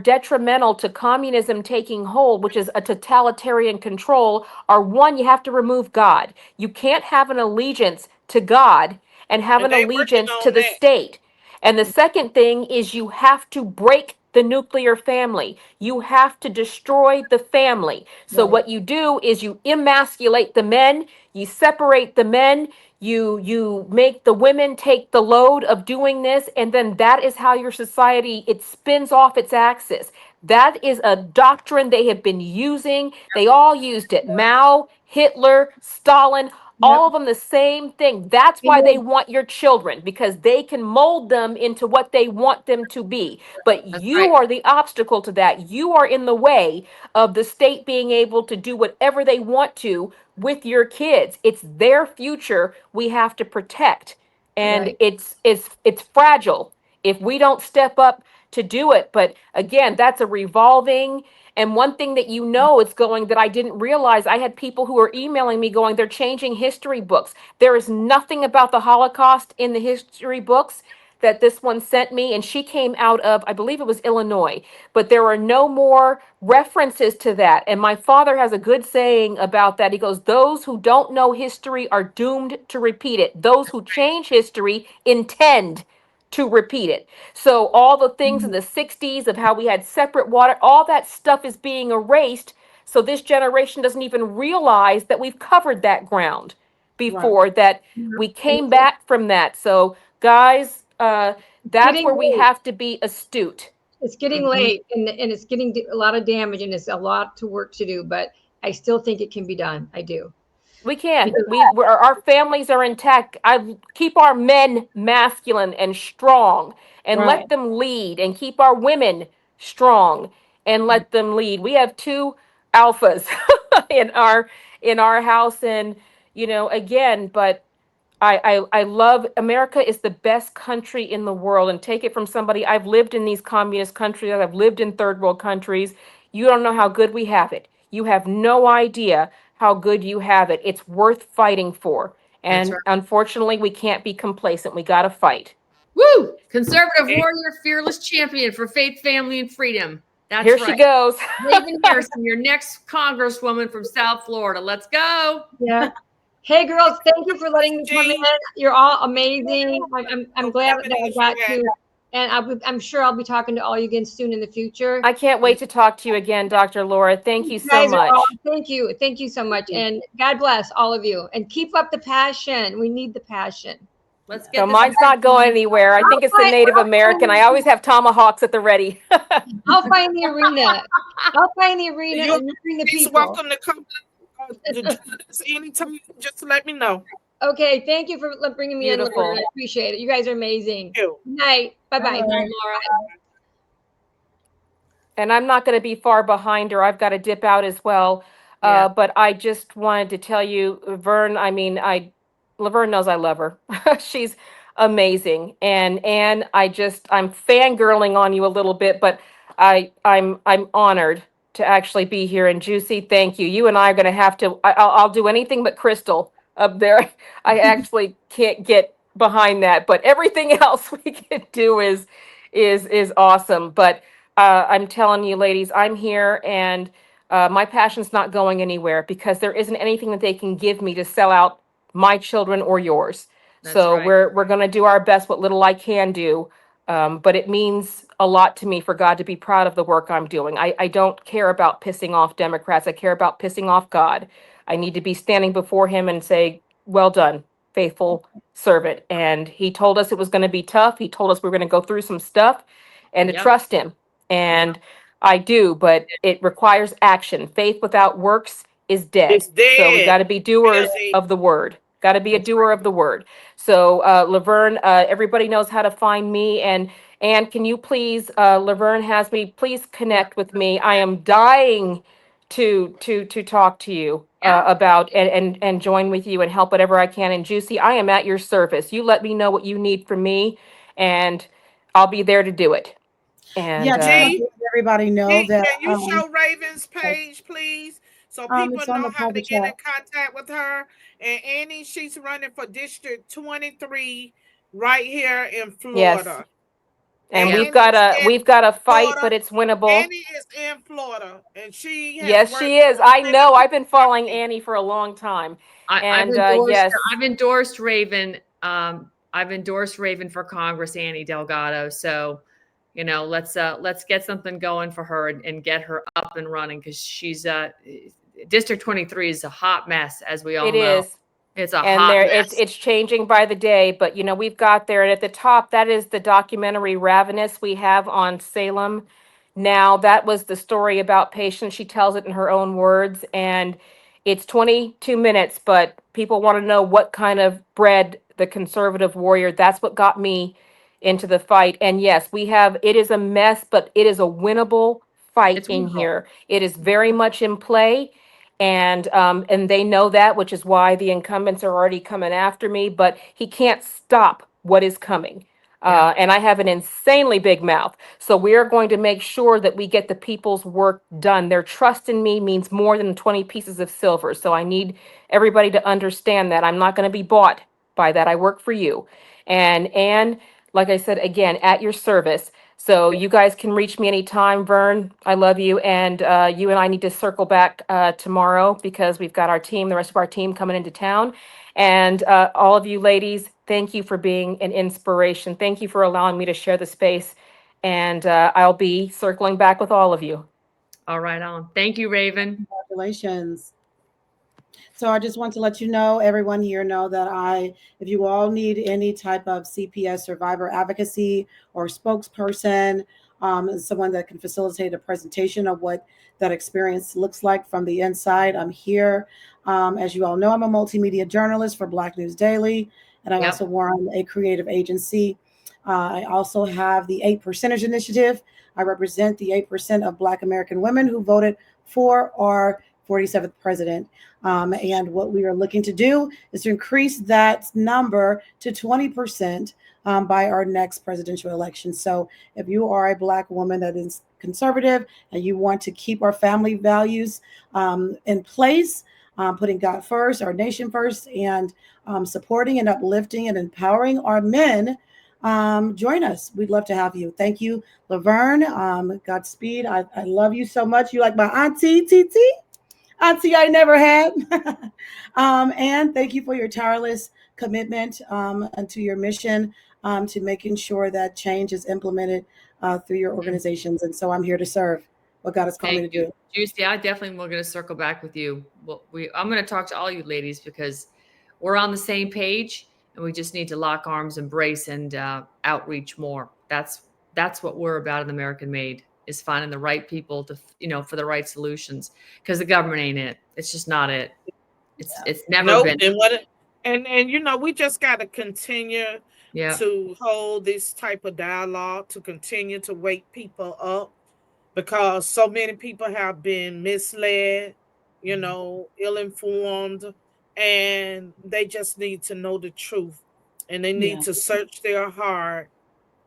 detrimental to communism taking hold, which is a totalitarian control, are: 1, you have to remove God. You can't have an allegiance to God and have
And
an
they working
allegiance to
on
the
that.
state. And the second thing is you have to break the nuclear family. You have to destroy the family. So what you do is you emasculate the men, you separate the men, you make the women take the load of doing this, and then that is how your society, it spins off its axis. That is a doctrine they have been using. They all used it. Mao, Hitler, Stalin, all of them the same thing. That's why they want your children, because they can mold them into what they want them to be. But
That's
you
right.
are the obstacle to that. You are in the way of the state being able to do whatever they want to with your kids. It's their future we have to protect. And
Right.
it's fragile if we don't step up to do it. But again, that's a revolving. And one thing that it's going, that I didn't realize, I had people who were emailing me going, they're changing history books. There is nothing about the Holocaust in the history books that this one sent me. And she came out of, I believe it was Illinois, but there are no more references to that. And my father has a good saying about that. He goes, those who don't know history are doomed to repeat it. Those who change history intend to repeat it. So all the things in the 60s of how we had separate water, all that stuff is being erased. So this generation doesn't even realize that we've covered that ground before, that we came back from that. So guys, that's
Getting
where we
late.
have to be astute.
It's getting late, and it's getting a lot of damage, and it's a lot to work to do, but I still think it can be done. I do.
We can. Our families are intact. I keep our men masculine and strong, and
Right.
let them lead, and keep our women strong and let them lead. We have 2 alphas in our house, and again, but I love America is the best country in the world. And take it from somebody, I've lived in these communist countries, I've lived in third world countries. You don't know how good we have it. You have no idea how good you have it. It's worth fighting for. And
right.
unfortunately, we can't be complacent. We got to fight.
Woo! Conservative warrior, fearless champion for faith, family, and freedom. That's
Here
right.
she goes.
Raven Harrison, your next congresswoman from South Florida. Let's go.
Yeah. Hey, girls, thank you for letting me come in. You're all amazing. I'm glad that I got to, and I'm sure I'll be talking to all you again soon in the future.
I can't wait to talk to you again, Dr. Laura. Thank you so much.
Thank you. Thank you so much. And God bless all of you. And keep up the passion. We need the passion.
Let's get
So mine's not going anywhere. I think it's the Native American. I always have tomahawks at the ready.
I'll find the arena. I'll find the arena and bring the people.
Welcome to come anytime. Just let me know.
Okay, thank you for bringing me
Beautiful.
in. I appreciate it. You guys are amazing.
Good
night. Bye-bye.
Laura.
And I'm not going to be far behind her. I've got to dip out as well.
Yeah.
But I just wanted to tell you, Vern, Laverne knows I love her. She's amazing. And I'm fangirling on you a little bit, but I'm honored to actually be here. And Juicy, thank you. You and I are going to have to, I'll do anything but Crystal up there. I actually can't get behind that, but everything else we can do is awesome. But I'm telling you, ladies, I'm here, and my passion's not going anywhere because there isn't anything that they can give me to sell out my children or yours. So
right.
we're going to do our best, what little I can do. But it means a lot to me for God to be proud of the work I'm doing. I don't care about pissing off Democrats. I care about pissing off God. I need to be standing before him and say, well done, faithful servant. And he told us it was going to be tough. He told us we were going to go through some stuff and to
Yep.
trust him. And I do, but it requires action. Faith without works is dead.
It's dead.
So we got to be doers of the word. Got to be a doer of the word. So Laverne, everybody knows how to find me. And can you please, Laverne has me, please connect with me. I am dying to talk to you about and join with you and help whatever I can. And Juicy, I am at your service. You let me know what you need from me, and I'll be there to do it. And
yeah, just want to let everybody know that.
Can you show Raven's page, please, so people
it's on
know
the
how to
private
get in
chat.
contact with her? And Annie, she's running for District 23 right here in Florida.
And we've got a fight,
Florida,
but it's winnable.
Annie is in Florida, and she has
yes, she is. I know. I've been following Annie for a long time.
I've endorsed Raven. I've endorsed Raven for Congress, Annie Delgado. So, let's get something going for her and get her up and running, because she's District 23 is a hot mess, as we all know. It is. It's a hot mess.
It's changing by the day, but we've got there. And at the top, that is the documentary Ravenous we have on Salem. Now, that was the story about Patience. She tells it in her own words, and it's 22 minutes, but people want to know what kind of bred the conservative warrior. That's what got me into the fight. And yes, it is a mess, but it is a winnable fight in here. It is very much in play. And they know that, which is why the incumbents are already coming after me, but he can't stop what is coming. And I have an insanely big mouth. So we are going to make sure that we get the people's work done. Their trust in me means more than 20 pieces of silver. So I need everybody to understand that. I'm not going to be bought by that. I work for you. And like I said, again, at your service. So you guys can reach me anytime. Vern, I love you. And you and I need to circle back tomorrow, because we've got the rest of our team coming into town. And all of you ladies, thank you for being an inspiration. Thank you for allowing me to share the space. And I'll be circling back with all of you.
All right on. Thank you, Raven.
Congratulations. So I just want to let everyone here know that if you all need any type of CPS survivor advocacy or spokesperson, someone that can facilitate a presentation of what that experience looks like from the inside, I'm here. As you all know, I'm a multimedia journalist for Black News Daily, and I also run a creative agency. I also have the 8% Initiative. I represent the 8% of Black American women who voted for our 47th president. And what we are looking to do is to increase that number to 20% by our next presidential election. So if you are a Black woman that is conservative and you want to keep our family values in place, putting God first, our nation first, and supporting and uplifting and empowering our men. Join us. We'd love to have you. Thank you, Laverne. Godspeed. I love you so much. You like my auntie, TT? Auntie I never had. And thank you for your tireless commitment and to your mission to making sure that change is implemented through your organizations. And so I'm here to serve what God has called me to do.
Juicy, I definitely will going to circle back with you. Well, I'm going to talk to all you ladies because we're on the same page and we just need to lock arms, embrace, and outreach more. That's what we're about in American Made, is finding the right people to, for the right solutions, because the government ain't it. It's just not it. It's never been.
And we just got to continue
Yeah.
to hold this type of dialogue, to continue to wake people up, because so many people have been misled, ill-informed, and they just need to know the truth, and they need to search their heart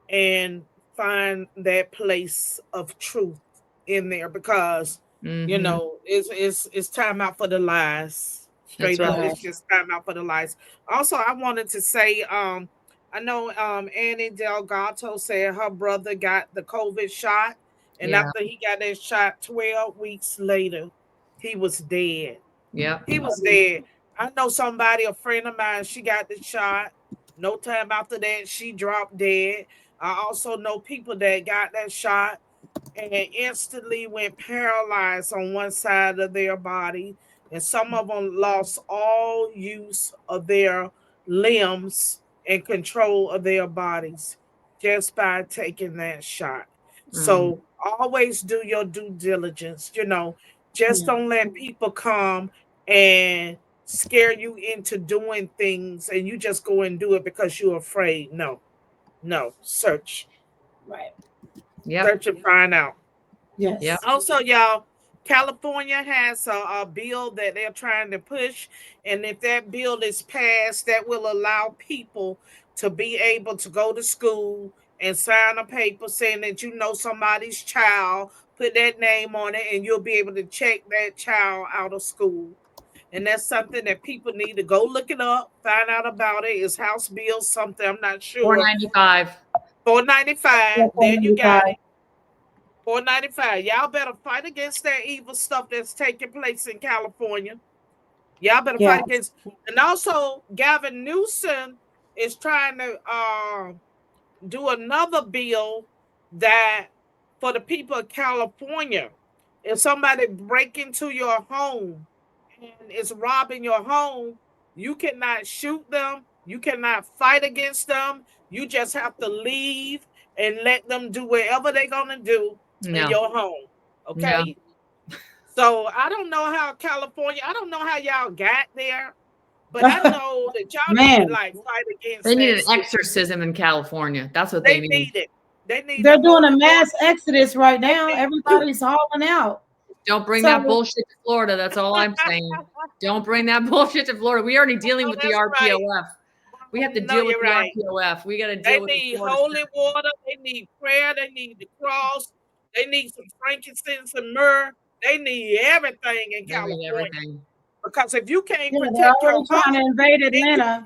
and find that place of truth in there, because it's time out for the lies. Straight up, it's just time out for the lies. Also, I wanted to say, I know Annie Delgato said her brother got the COVID shot, and after he got that shot, 12 weeks later, he was dead.
Yeah,
he was dead. I know somebody, a friend of mine, she got the shot. No time after that, she dropped dead. I also know people that got that shot and instantly went paralyzed on one side of their body. And some of them lost all use of their limbs and control of their bodies just by taking that shot. So always do your due diligence. Just don't let people come and scare you into doing things and you just go and do it because you're afraid. No, search.
Right.
Search and find out.
Yes.
Yep.
Also, y'all, California has a bill that they're trying to push. And if that bill is passed, that will allow people to be able to go to school and sign a paper saying that somebody's child, put that name on it, and you'll be able to check that child out of school. And that's something that people need to go look it up, find out about it. It's House Bill something, I'm not sure.
495.
495. There you got it. 495. Y'all better fight against that evil stuff that's taking place in California. Y'all better fight against. And also, Gavin Newsom is trying to do another bill that for the people of California, if somebody break into your home and is robbing your home, you cannot shoot them. You cannot fight against them. You just have to leave and let them do whatever they're going to do in your home. Okay? No. So I don't know how California, I don't know how y'all got there, but I know that y'all need to fight against
They need an exorcism in California. That's what they need.
They're doing a mass exodus right now. Everybody's hauling out.
Don't bring that bullshit to Florida. That's all I'm saying. Don't bring that bullshit to Florida. We're already dealing with the RPOF. Right. We have to deal with the RPOF. We got to deal with
the holy water. They need prayer. They need the cross. They need some frankincense and myrrh. They need everything in California. Everything. Because if you can't protect your home,
trying to invade Atlanta,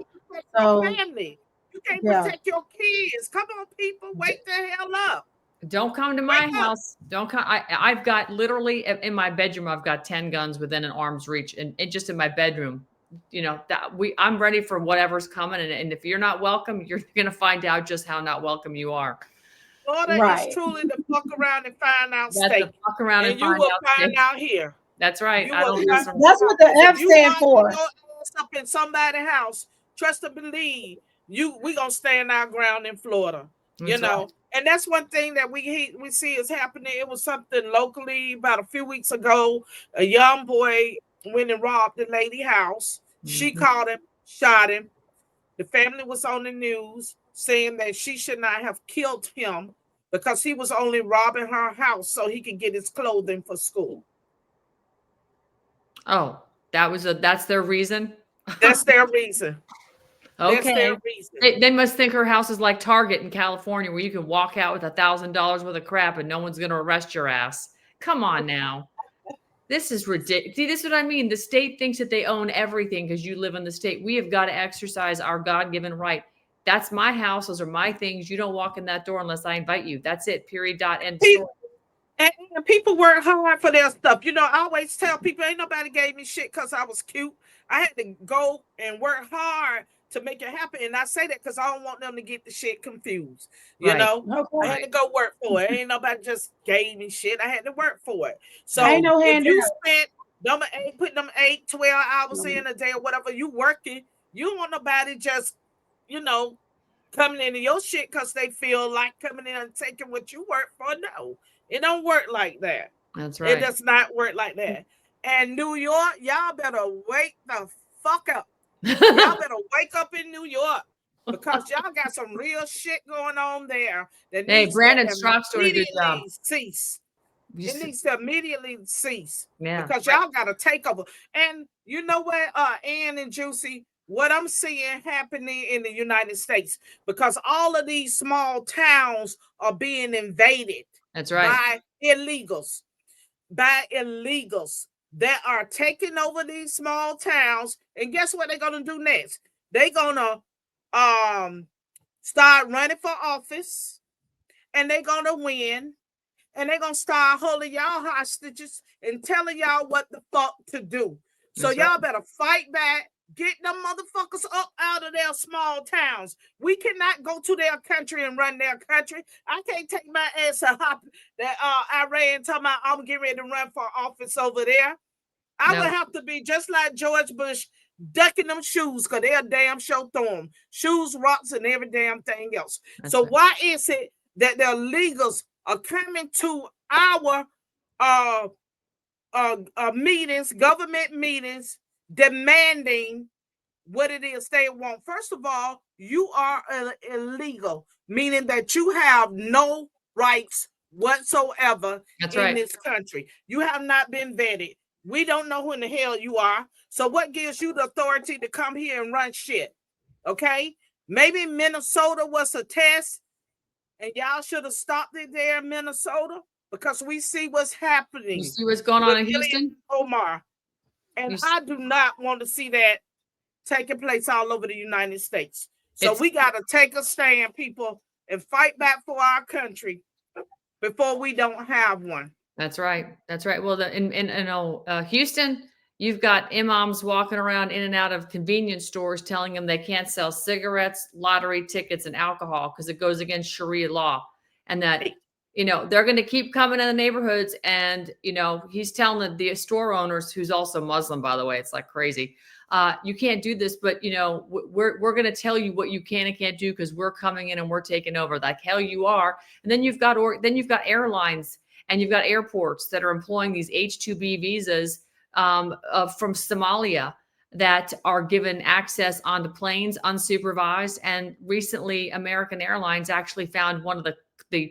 so family, you can't protect your kids. Come on, people, wake the hell up.
Don't come to my house. Don't come. I've got literally in my bedroom, I've got 10 guns within an arm's reach, and just in my bedroom. I'm ready for whatever's coming, and if you're not welcome, you're gonna find out just how not welcome you are.
Florida is truly the fuck around and find out
state.
That's the
fuck around and
you will find out here.
That's right.
That's what the F stand for.
Your ass up in somebody's house, trust and believe. We gonna stand our ground in Florida. Right. And that's one thing that we see is happening. It was something locally about a few weeks ago. A young boy went and robbed the lady house. She caught him, shot him. The family was on the news saying that she should not have killed him because he was only robbing her house so he could get his clothing for school.
Oh, that's their reason?
That's their reason.
Okay. That's their reason. They must think her house is like Target in California where you can walk out with $1,000 worth of crap and no one's going to arrest your ass. Come on now. This is ridiculous. See, this is what I mean. The state thinks that they own everything because you live in the state. We have got to exercise our God-given right. That's my house. Those are my things. You don't walk in that door unless I invite you. That's it. Period. Dot. End story.
And people work hard for their stuff. You know, I always tell people, ain't nobody gave me shit because I was cute. I had to go and work hard to make it happen. And I say that because I don't want them to get the shit confused. You know, I had to go work for it. Ain't nobody just gave me shit. I had to work for it. So if you spent putting them 8, 12 hours in a day or whatever, you working, you don't want nobody just, you know, coming into your shit because they feel like coming in and taking what you work for. No, it don't work like that.
That's right.
It does not work like that. And New York, y'all better wake the fuck up. Y'all better wake up in New York because y'all got some real shit going on there. That needs
Brandon
to
Strock's doing a good job.
Cease. It needs to immediately cease.
Yeah.
Because y'all got to take over. And you know what, Ann and Juicy, what I'm seeing happening in the United States, because all of these small towns are being invaded.
That's right.
By illegals that are taking over these small towns. And guess what they're going to do next? They're going to start running for office, and they're going to win, and they're going to start holding y'all hostages and telling y'all what the fuck to do. So y'all better fight back. Get them motherfuckers up out of their small towns. We cannot go to their country and run their country. I can't take my ass to hop that Iran talking about I'm getting ready to run for office over there. I would have to be just like George Bush, ducking them shoes because they're damn sure throw them. Shoes, rocks, and every damn thing else. So why is it that the illegals are coming to our meetings, government meetings, demanding what it is they want? First of all, you are illegal, meaning that you have no rights whatsoever in this country. You have not been vetted. We don't know who in the hell you are. So what gives you the authority to come here and run shit? Okay? Maybe Minnesota was a test and y'all should have stopped it there in Minnesota because we see what's happening.
You see what's going on in Houston?
Omar. And I do not want to see that taking place all over the United States. So we got to take a stand, people, and fight back for our country before we don't have one.
That's right. That's right. Well, in Houston, you've got imams walking around in and out of convenience stores telling them they can't sell cigarettes, lottery tickets, and alcohol because it goes against Sharia law. And that, you know, they're going to keep coming in the neighborhoods. And, you know, he's telling the store owners, who's also Muslim, by the way, it's like crazy. You can't do this, but, you know, we're going to tell you what you can and can't do because we're coming in and we're taking over. Like hell you are. And then you've got airlines and you've got airports that are employing these H-2B visas from Somalia that are given access onto planes unsupervised. And recently, American Airlines actually found one of the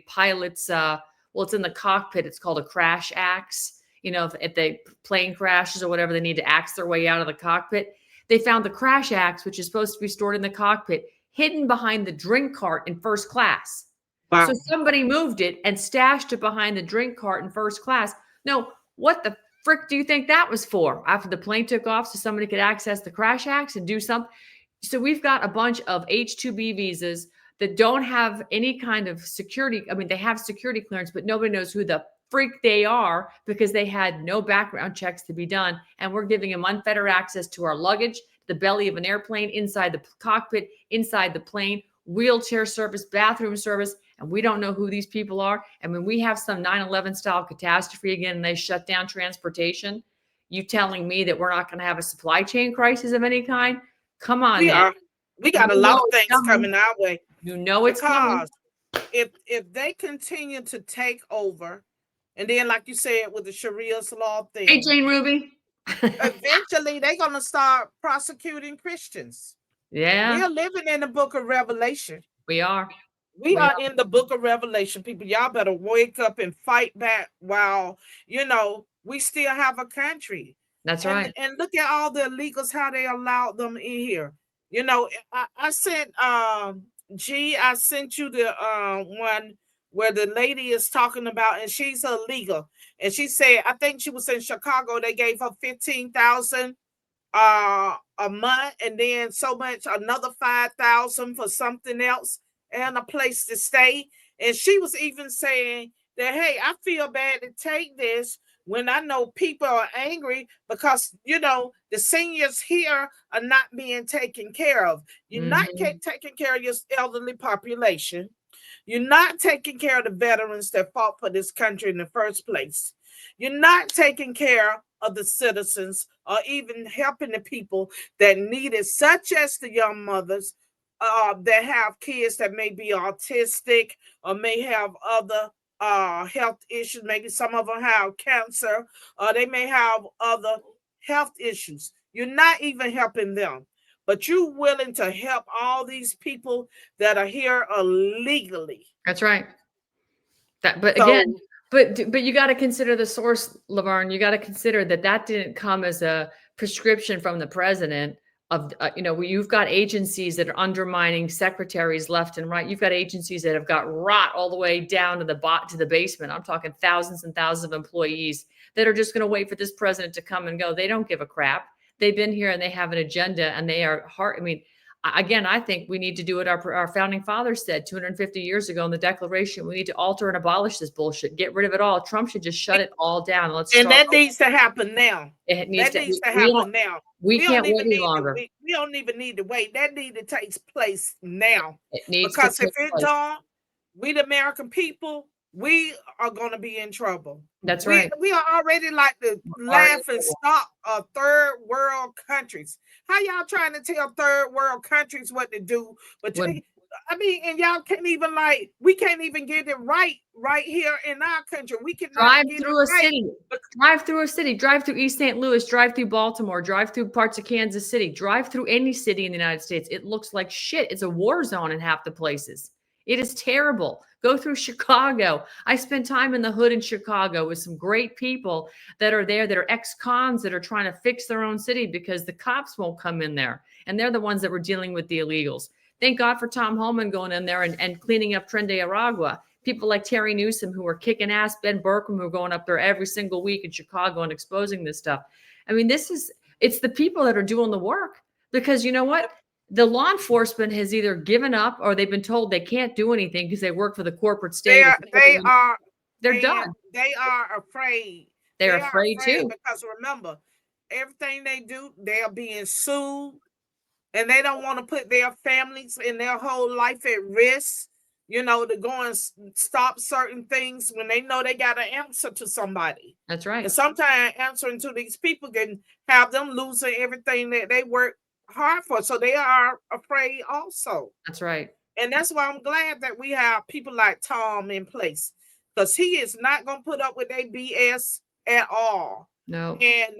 pilots. It's in the cockpit. It's called a crash axe. You know, if the plane crashes or whatever, they need to axe their way out of the cockpit. They found the crash axe, which is supposed to be stored in the cockpit, hidden behind the drink cart in first class. Wow. So somebody moved it and stashed it behind the drink cart in first class. No, what the frick do you think that was for? After the plane took off so somebody could access the crash axe and do something. So we've got a bunch of H-2B visas that don't have any kind of security. I mean, they have security clearance, but nobody knows who the freak they are because they had no background checks to be done. And we're giving them unfettered access to our luggage, the belly of an airplane, inside the cockpit, inside the plane, wheelchair service, bathroom service. And we don't know who these people are. And when we have some 9/11 style catastrophe again, and they shut down transportation, you telling me that we're not going to have a supply chain crisis of any kind? Come on.
We got a lot of things coming our way.
You know it's coming.
If they continue to take over, and then, like you said, with the Sharia's law thing.
Hey, Jane Ruby.
Eventually, they're going to start prosecuting Christians.
Yeah.
We're living in the book of Revelation.
We are.
We are in the book of Revelation, people. Y'all better wake up and fight back while, you know, we still have a country.
That's right.
And look at all the illegals, how they allowed them in here. You know, I sent, I sent you the one where the lady is talking about, and she's illegal. And she said, I think she was in Chicago, they gave her 15,000 a month, and then so much, another 5,000 for something else and a place to stay. And she was even saying that, hey, I feel bad to take this when I know people are angry because, you know, the seniors here are not being taken care of. You're not taking care of your elderly population. You're not taking care of the veterans that fought for this country in the first place. You're not taking care of the citizens or even helping the people that need it, such as the young mothers that have kids that may be autistic or may have other health issues. Maybe some of them have cancer, or they may have other health issues. You're not even helping them, but you're willing to help all these people that are here illegally.
That's right. But
So,
again, but you got to consider the source, Laverne. You got to consider that didn't come as a prescription from the president of, you've got agencies that are undermining secretaries left and right. You've got agencies that have got rot all the way down to the basement. I'm talking thousands and thousands of employees that are just going to wait for this president to come and go. They don't give a crap. They've been here and they have an agenda, and they are hard. I mean, again, I think we need to do what our founding fathers said 250 years ago in the Declaration. We need to alter and abolish this bullshit. Get rid of it all. Trump should just shut it all down.
And that needs to happen now.
It needs
that
to
needs to happen now.
We can't wait any longer.
We don't even need to wait. That needs to take place now.
It needs
because
to
if it don't, we the American people, we are going to be in trouble.
That's right.
We are already like the laughing stock of third world countries. How y'all trying to tell third world countries what to do? But and y'all can't even we can't even get it right here in our country. We can
drive through a city, drive through East St. Louis, drive through Baltimore, drive through parts of Kansas City, drive through any city in the United States. It looks like shit. It's a war zone in half the places. It is terrible. Go through Chicago. I spent time in the hood in Chicago with some great people that are there, that are ex-cons that are trying to fix their own city because the cops won't come in there. And they're the ones that were dealing with the illegals. Thank God for Tom Homan going in there and cleaning up Tren de Aragua. People like Terry Newsom who are kicking ass, Ben Burkham who are going up there every single week in Chicago and exposing this stuff. I mean, it's the people that are doing the work, because you know what? The law enforcement has either given up or they've been told they can't do anything because they work for the corporate state. They're done.
They are afraid.
They're afraid too.
Because remember, everything they do, they're being sued, and they don't want to put their families and their whole life at risk, to go and stop certain things when they know they got to answer to somebody.
That's right.
And sometimes answering to these people can have them losing everything that they work hard for. So they are afraid also.
That's right.
And that's why I'm glad that we have people like Tom in place, because he is not going to put up with their BS at all.
No.
And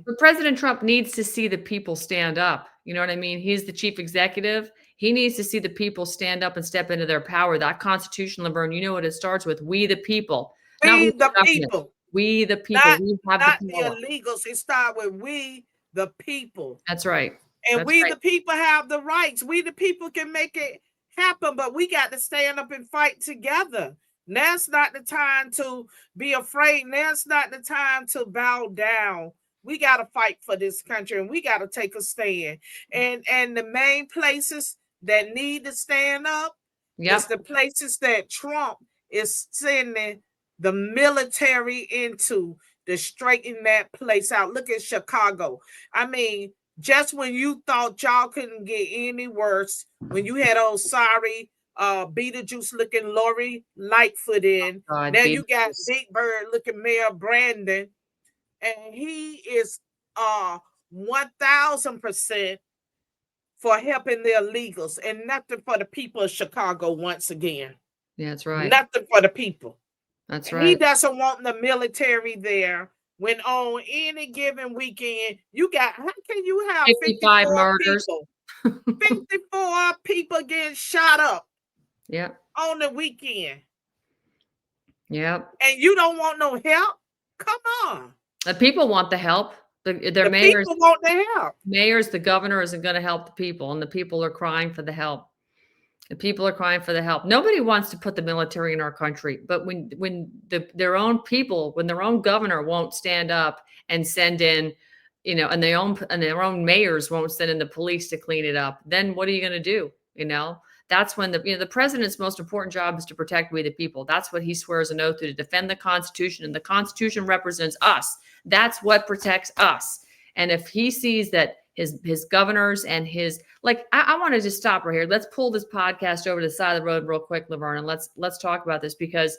but President Trump needs to see the people stand up. You know what I mean? He's the chief executive. He needs to see the people stand up and step into their power. That Constitution, Laverne, you know what it starts with? We the people.
We the people.
We the people. We have
not
the power.
The illegals. It starts with we the people.
That's right.
And the people have the rights. We the people can make it happen, but we got to stand up and fight together. Now's not the time to be afraid. Now's not the time to bow down. We got to fight for this country, and we got to take a stand. And the main places that need to stand up is the places that Trump is sending the military into to straighten that place out. Look at Chicago. I mean, just when you thought y'all couldn't get any worse, when you had old sorry Beetlejuice looking Lori Lightfoot in, now you got Big Bird looking Mayor Brandon, and he is 1000% for helping the illegals and nothing for the people of Chicago once again.
Yeah, that's right.
Nothing for the people.
That's right.
He doesn't want the military there when on any given weekend how can you have
55 murders?
54 people getting shot up.
Yeah.
On the weekend.
Yep.
And you don't want no help? Come on.
The people want the help. The
mayors people want the help.
Mayors, the governor isn't going to help the people, and the people are crying for the help. The people are crying for the help. Nobody wants to put the military in our country, but when their own people, when their own governor won't stand up and send in, and their own mayors won't send in the police to clean it up, then what are you going to do? That's when the president's most important job is to protect we the people. That's what he swears an oath to defend the Constitution, and the Constitution represents us. That's what protects us. And if he sees that his governors and I want to just stop right here. Let's pull this podcast over to the side of the road real quick, Laverne, and let's talk about this, because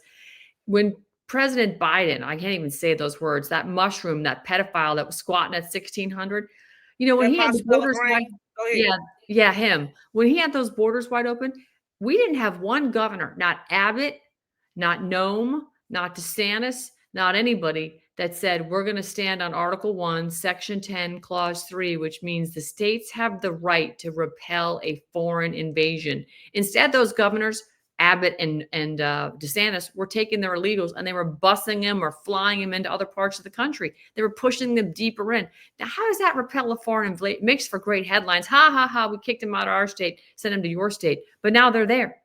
when President Biden, I can't even say those words, that mushroom, that pedophile that was squatting at 1600, when he had the borders wide, him, when he had those borders wide open, we didn't have one governor, not Abbott, not Nome, not DeSantis, not anybody that said, we're going to stand on Article 1, Section 10, Clause 3, which means the states have the right to repel a foreign invasion. Instead, those governors, Abbott and DeSantis, were taking their illegals and they were busing them or flying them into other parts of the country. They were pushing them deeper in. Now, how does that repel a foreign invasion? It makes for great headlines. Ha, ha, ha, we kicked them out of our state, sent them to your state. But now they're there.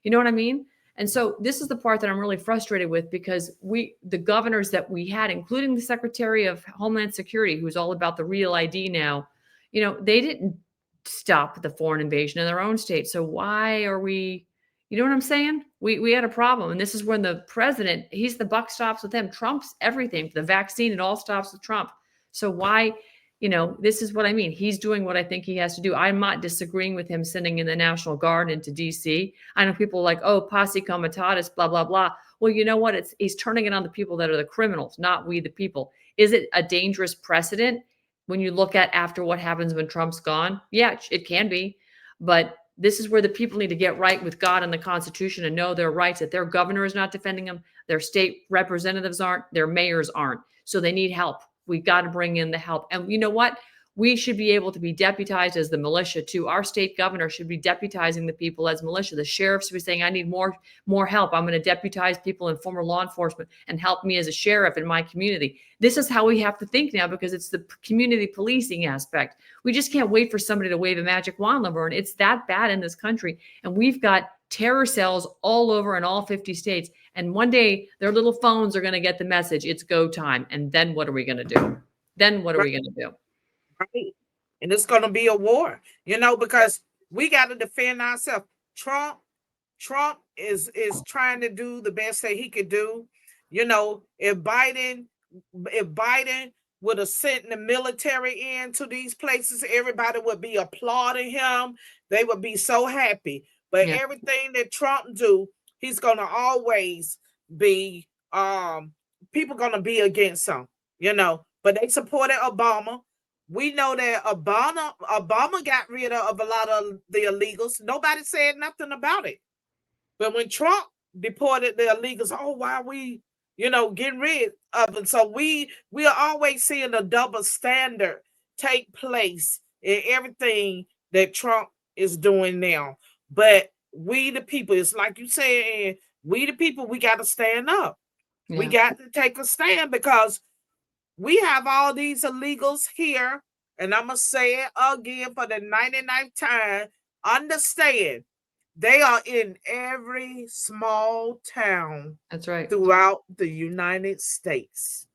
You know what I mean? And so this is the part that I'm really frustrated with, because the governors that we had, including the Secretary of Homeland Security, who's all about the real ID now, they didn't stop the foreign invasion in their own state. So why are we, you know what I'm saying? We had a problem. And this is when the president, the buck stops with him. Trump's everything. The vaccine, it all stops with Trump. So why, this is what I mean. He's doing what I think he has to do. I'm not disagreeing with him sending in the National Guard into DC. I know people are like, oh, posse comitatus, blah, blah, blah. Well, you know what? He's turning it on the people that are the criminals, not we the people. Is it a dangerous precedent when you look at after what happens when Trump's gone? Yeah, it can be. But this is where the people need to get right with God and the Constitution and know their rights, that their governor is not defending them, their state representatives aren't, their mayors aren't. So they need help. We got to bring in the help. And you know what? We should be able to be deputized as the militia too. Our state governor should be deputizing the people as militia. The sheriff should be saying, I need more help. I'm going to deputize people in former law enforcement and help me as a sheriff in my community. This is how we have to think now, because it's the community policing aspect. We just can't wait for somebody to wave a magic wand, Laverne. It's that bad in this country. And we've got terror cells all over in all 50 states. And one day their little phones are going to get the message, it's go time. And then what are we going to do? Then what are we going to do?
Right. And it's going to be a war, because we got to defend ourselves. Trump is trying to do the best that he could do. If Biden would have sent the military into these places, everybody would be applauding him. They would be so happy. But everything that Trump do, he's going to always be, people going to be against him, but they supported Obama. We know that Obama got rid of a lot of the illegals. Nobody said nothing about it. But when Trump deported the illegals, why are we, getting rid of them? So we are always seeing a double standard take place in everything that Trump is doing now. But we the people, it's like you said, we the people, we got to stand up. Yeah. We got to take a stand, because we have all these illegals here, and I'm going to say it again for the 99th time. Understand, they are in every small town.
That's right.
Throughout the United States.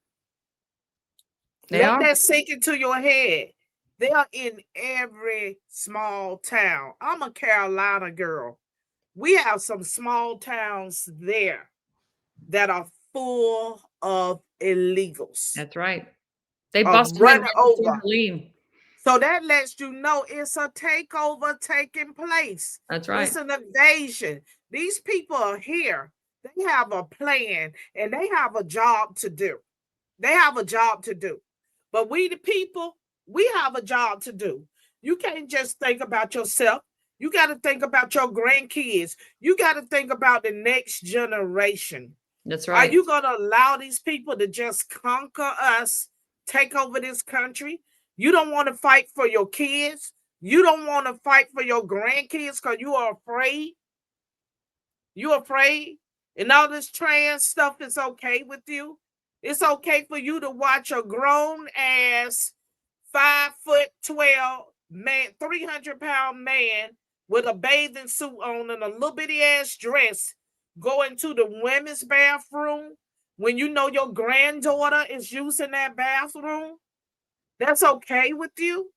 Let that sink into your head. They are in every small town. I'm a Carolina girl. We have some small towns there that are full of illegals.
That's right. They busted right over.
So that lets you know it's a takeover taking place.
That's right.
It's an invasion. These people are here. They have a plan and they have a job to do. But we the people, we have a job to do. You can't just think about yourself. You got to think about your grandkids. You got to think about the next generation.
That's right.
Are you going to allow these people to just conquer us, take over this country? You don't want to fight for your kids. You don't want to fight for your grandkids because you are afraid. You're afraid. And all this trans stuff is okay with you. It's okay for you to watch a grown ass 5'12" man, 300-pound man with a bathing suit on and a little bitty ass dress go into the women's bathroom when you know your granddaughter is using that bathroom? That's okay with you?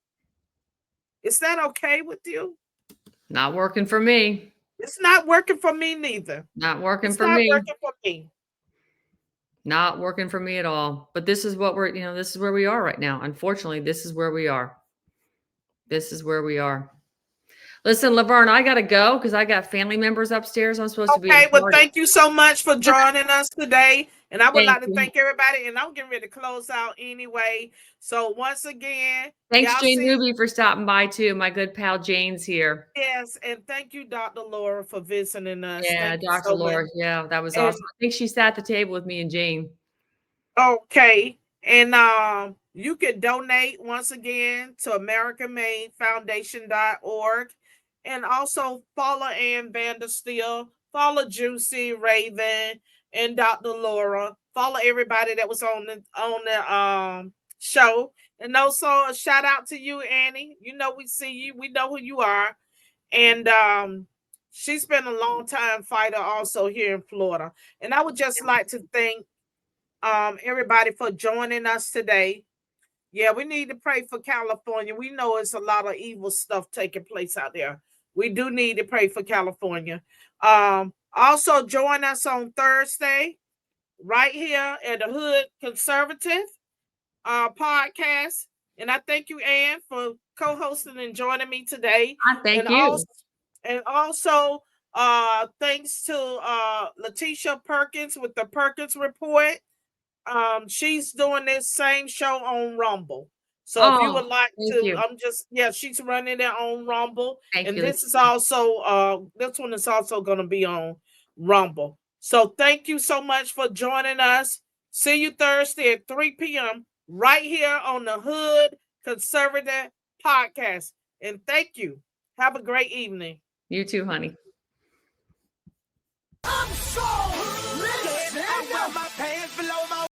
Is that okay with you?
Not working for me.
It's not working for me neither.
Not working
It's
for
not
me.
working for me.
Not working for me at all. But this is what we're, this is where we are right now. Unfortunately, this is where we are. This is where we are. Listen, Laverne, I got to go because I got family members upstairs. I'm supposed to be.
Okay, well, thank you so much for joining us today. And I would
Thank
like to
you.
thank everybody. And I'm getting ready to close out anyway. So once again,
Thanks,
y'all
Jane
see-
Newby, for stopping by too. My good pal Jane's here.
Yes, and thank you, Dr. Laura, for visiting us.
Yeah,
Thank you
Dr.
so
Laura.
much.
Yeah, that was
And-
awesome. I think she sat at the table with me and Jane.
Okay. And you can donate once again to AmericanMadeFoundation.org. And also follow Ann Vandersteel, follow Juicy, Raven, and Dr. Laura. Follow everybody that was on the show. And also a shout out to you, Annie. You know we see you. We know who you are. And she's been a long time fighter also here in Florida. And I would just like to thank everybody for joining us today. Yeah, we need to pray for California. We know it's a lot of evil stuff taking place out there. We do need to pray for California. Also join us on Thursday right here at the Hood Conservative podcast. And I thank you, Ann, for co-hosting and joining me today.
Thank you.
Also, thanks to Letitia Perkins with the Perkins Report. She's doing this same show on Rumble. So if you would like to, she's running it on Rumble. This is also this one is also going to be on Rumble. So thank you so much for joining us. See you Thursday at 3 p.m. right here on the Hood Conservative Podcast. And thank you. Have a great evening.
You too, honey.
I'm so rich. I got my pants below my.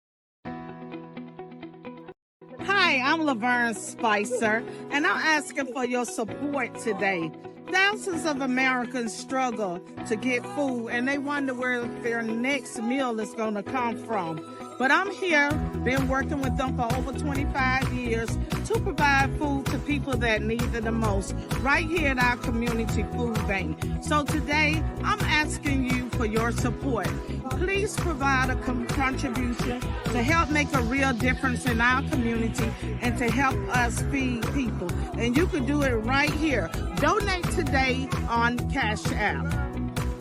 Hi, I'm Laverne Spicer, and I'm asking for your support today. Thousands of Americans struggle to get food, and they wonder where their next meal is going to come from. But I'm here, been working with them for over 25 years to provide food to people that need it the most, right here at our community food bank. So today, I'm asking you for your support. Please provide a contribution to help make a real difference in our community and to help us feed people. And you can do it right here. Donate today on Cash App.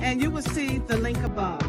And you will see the link above.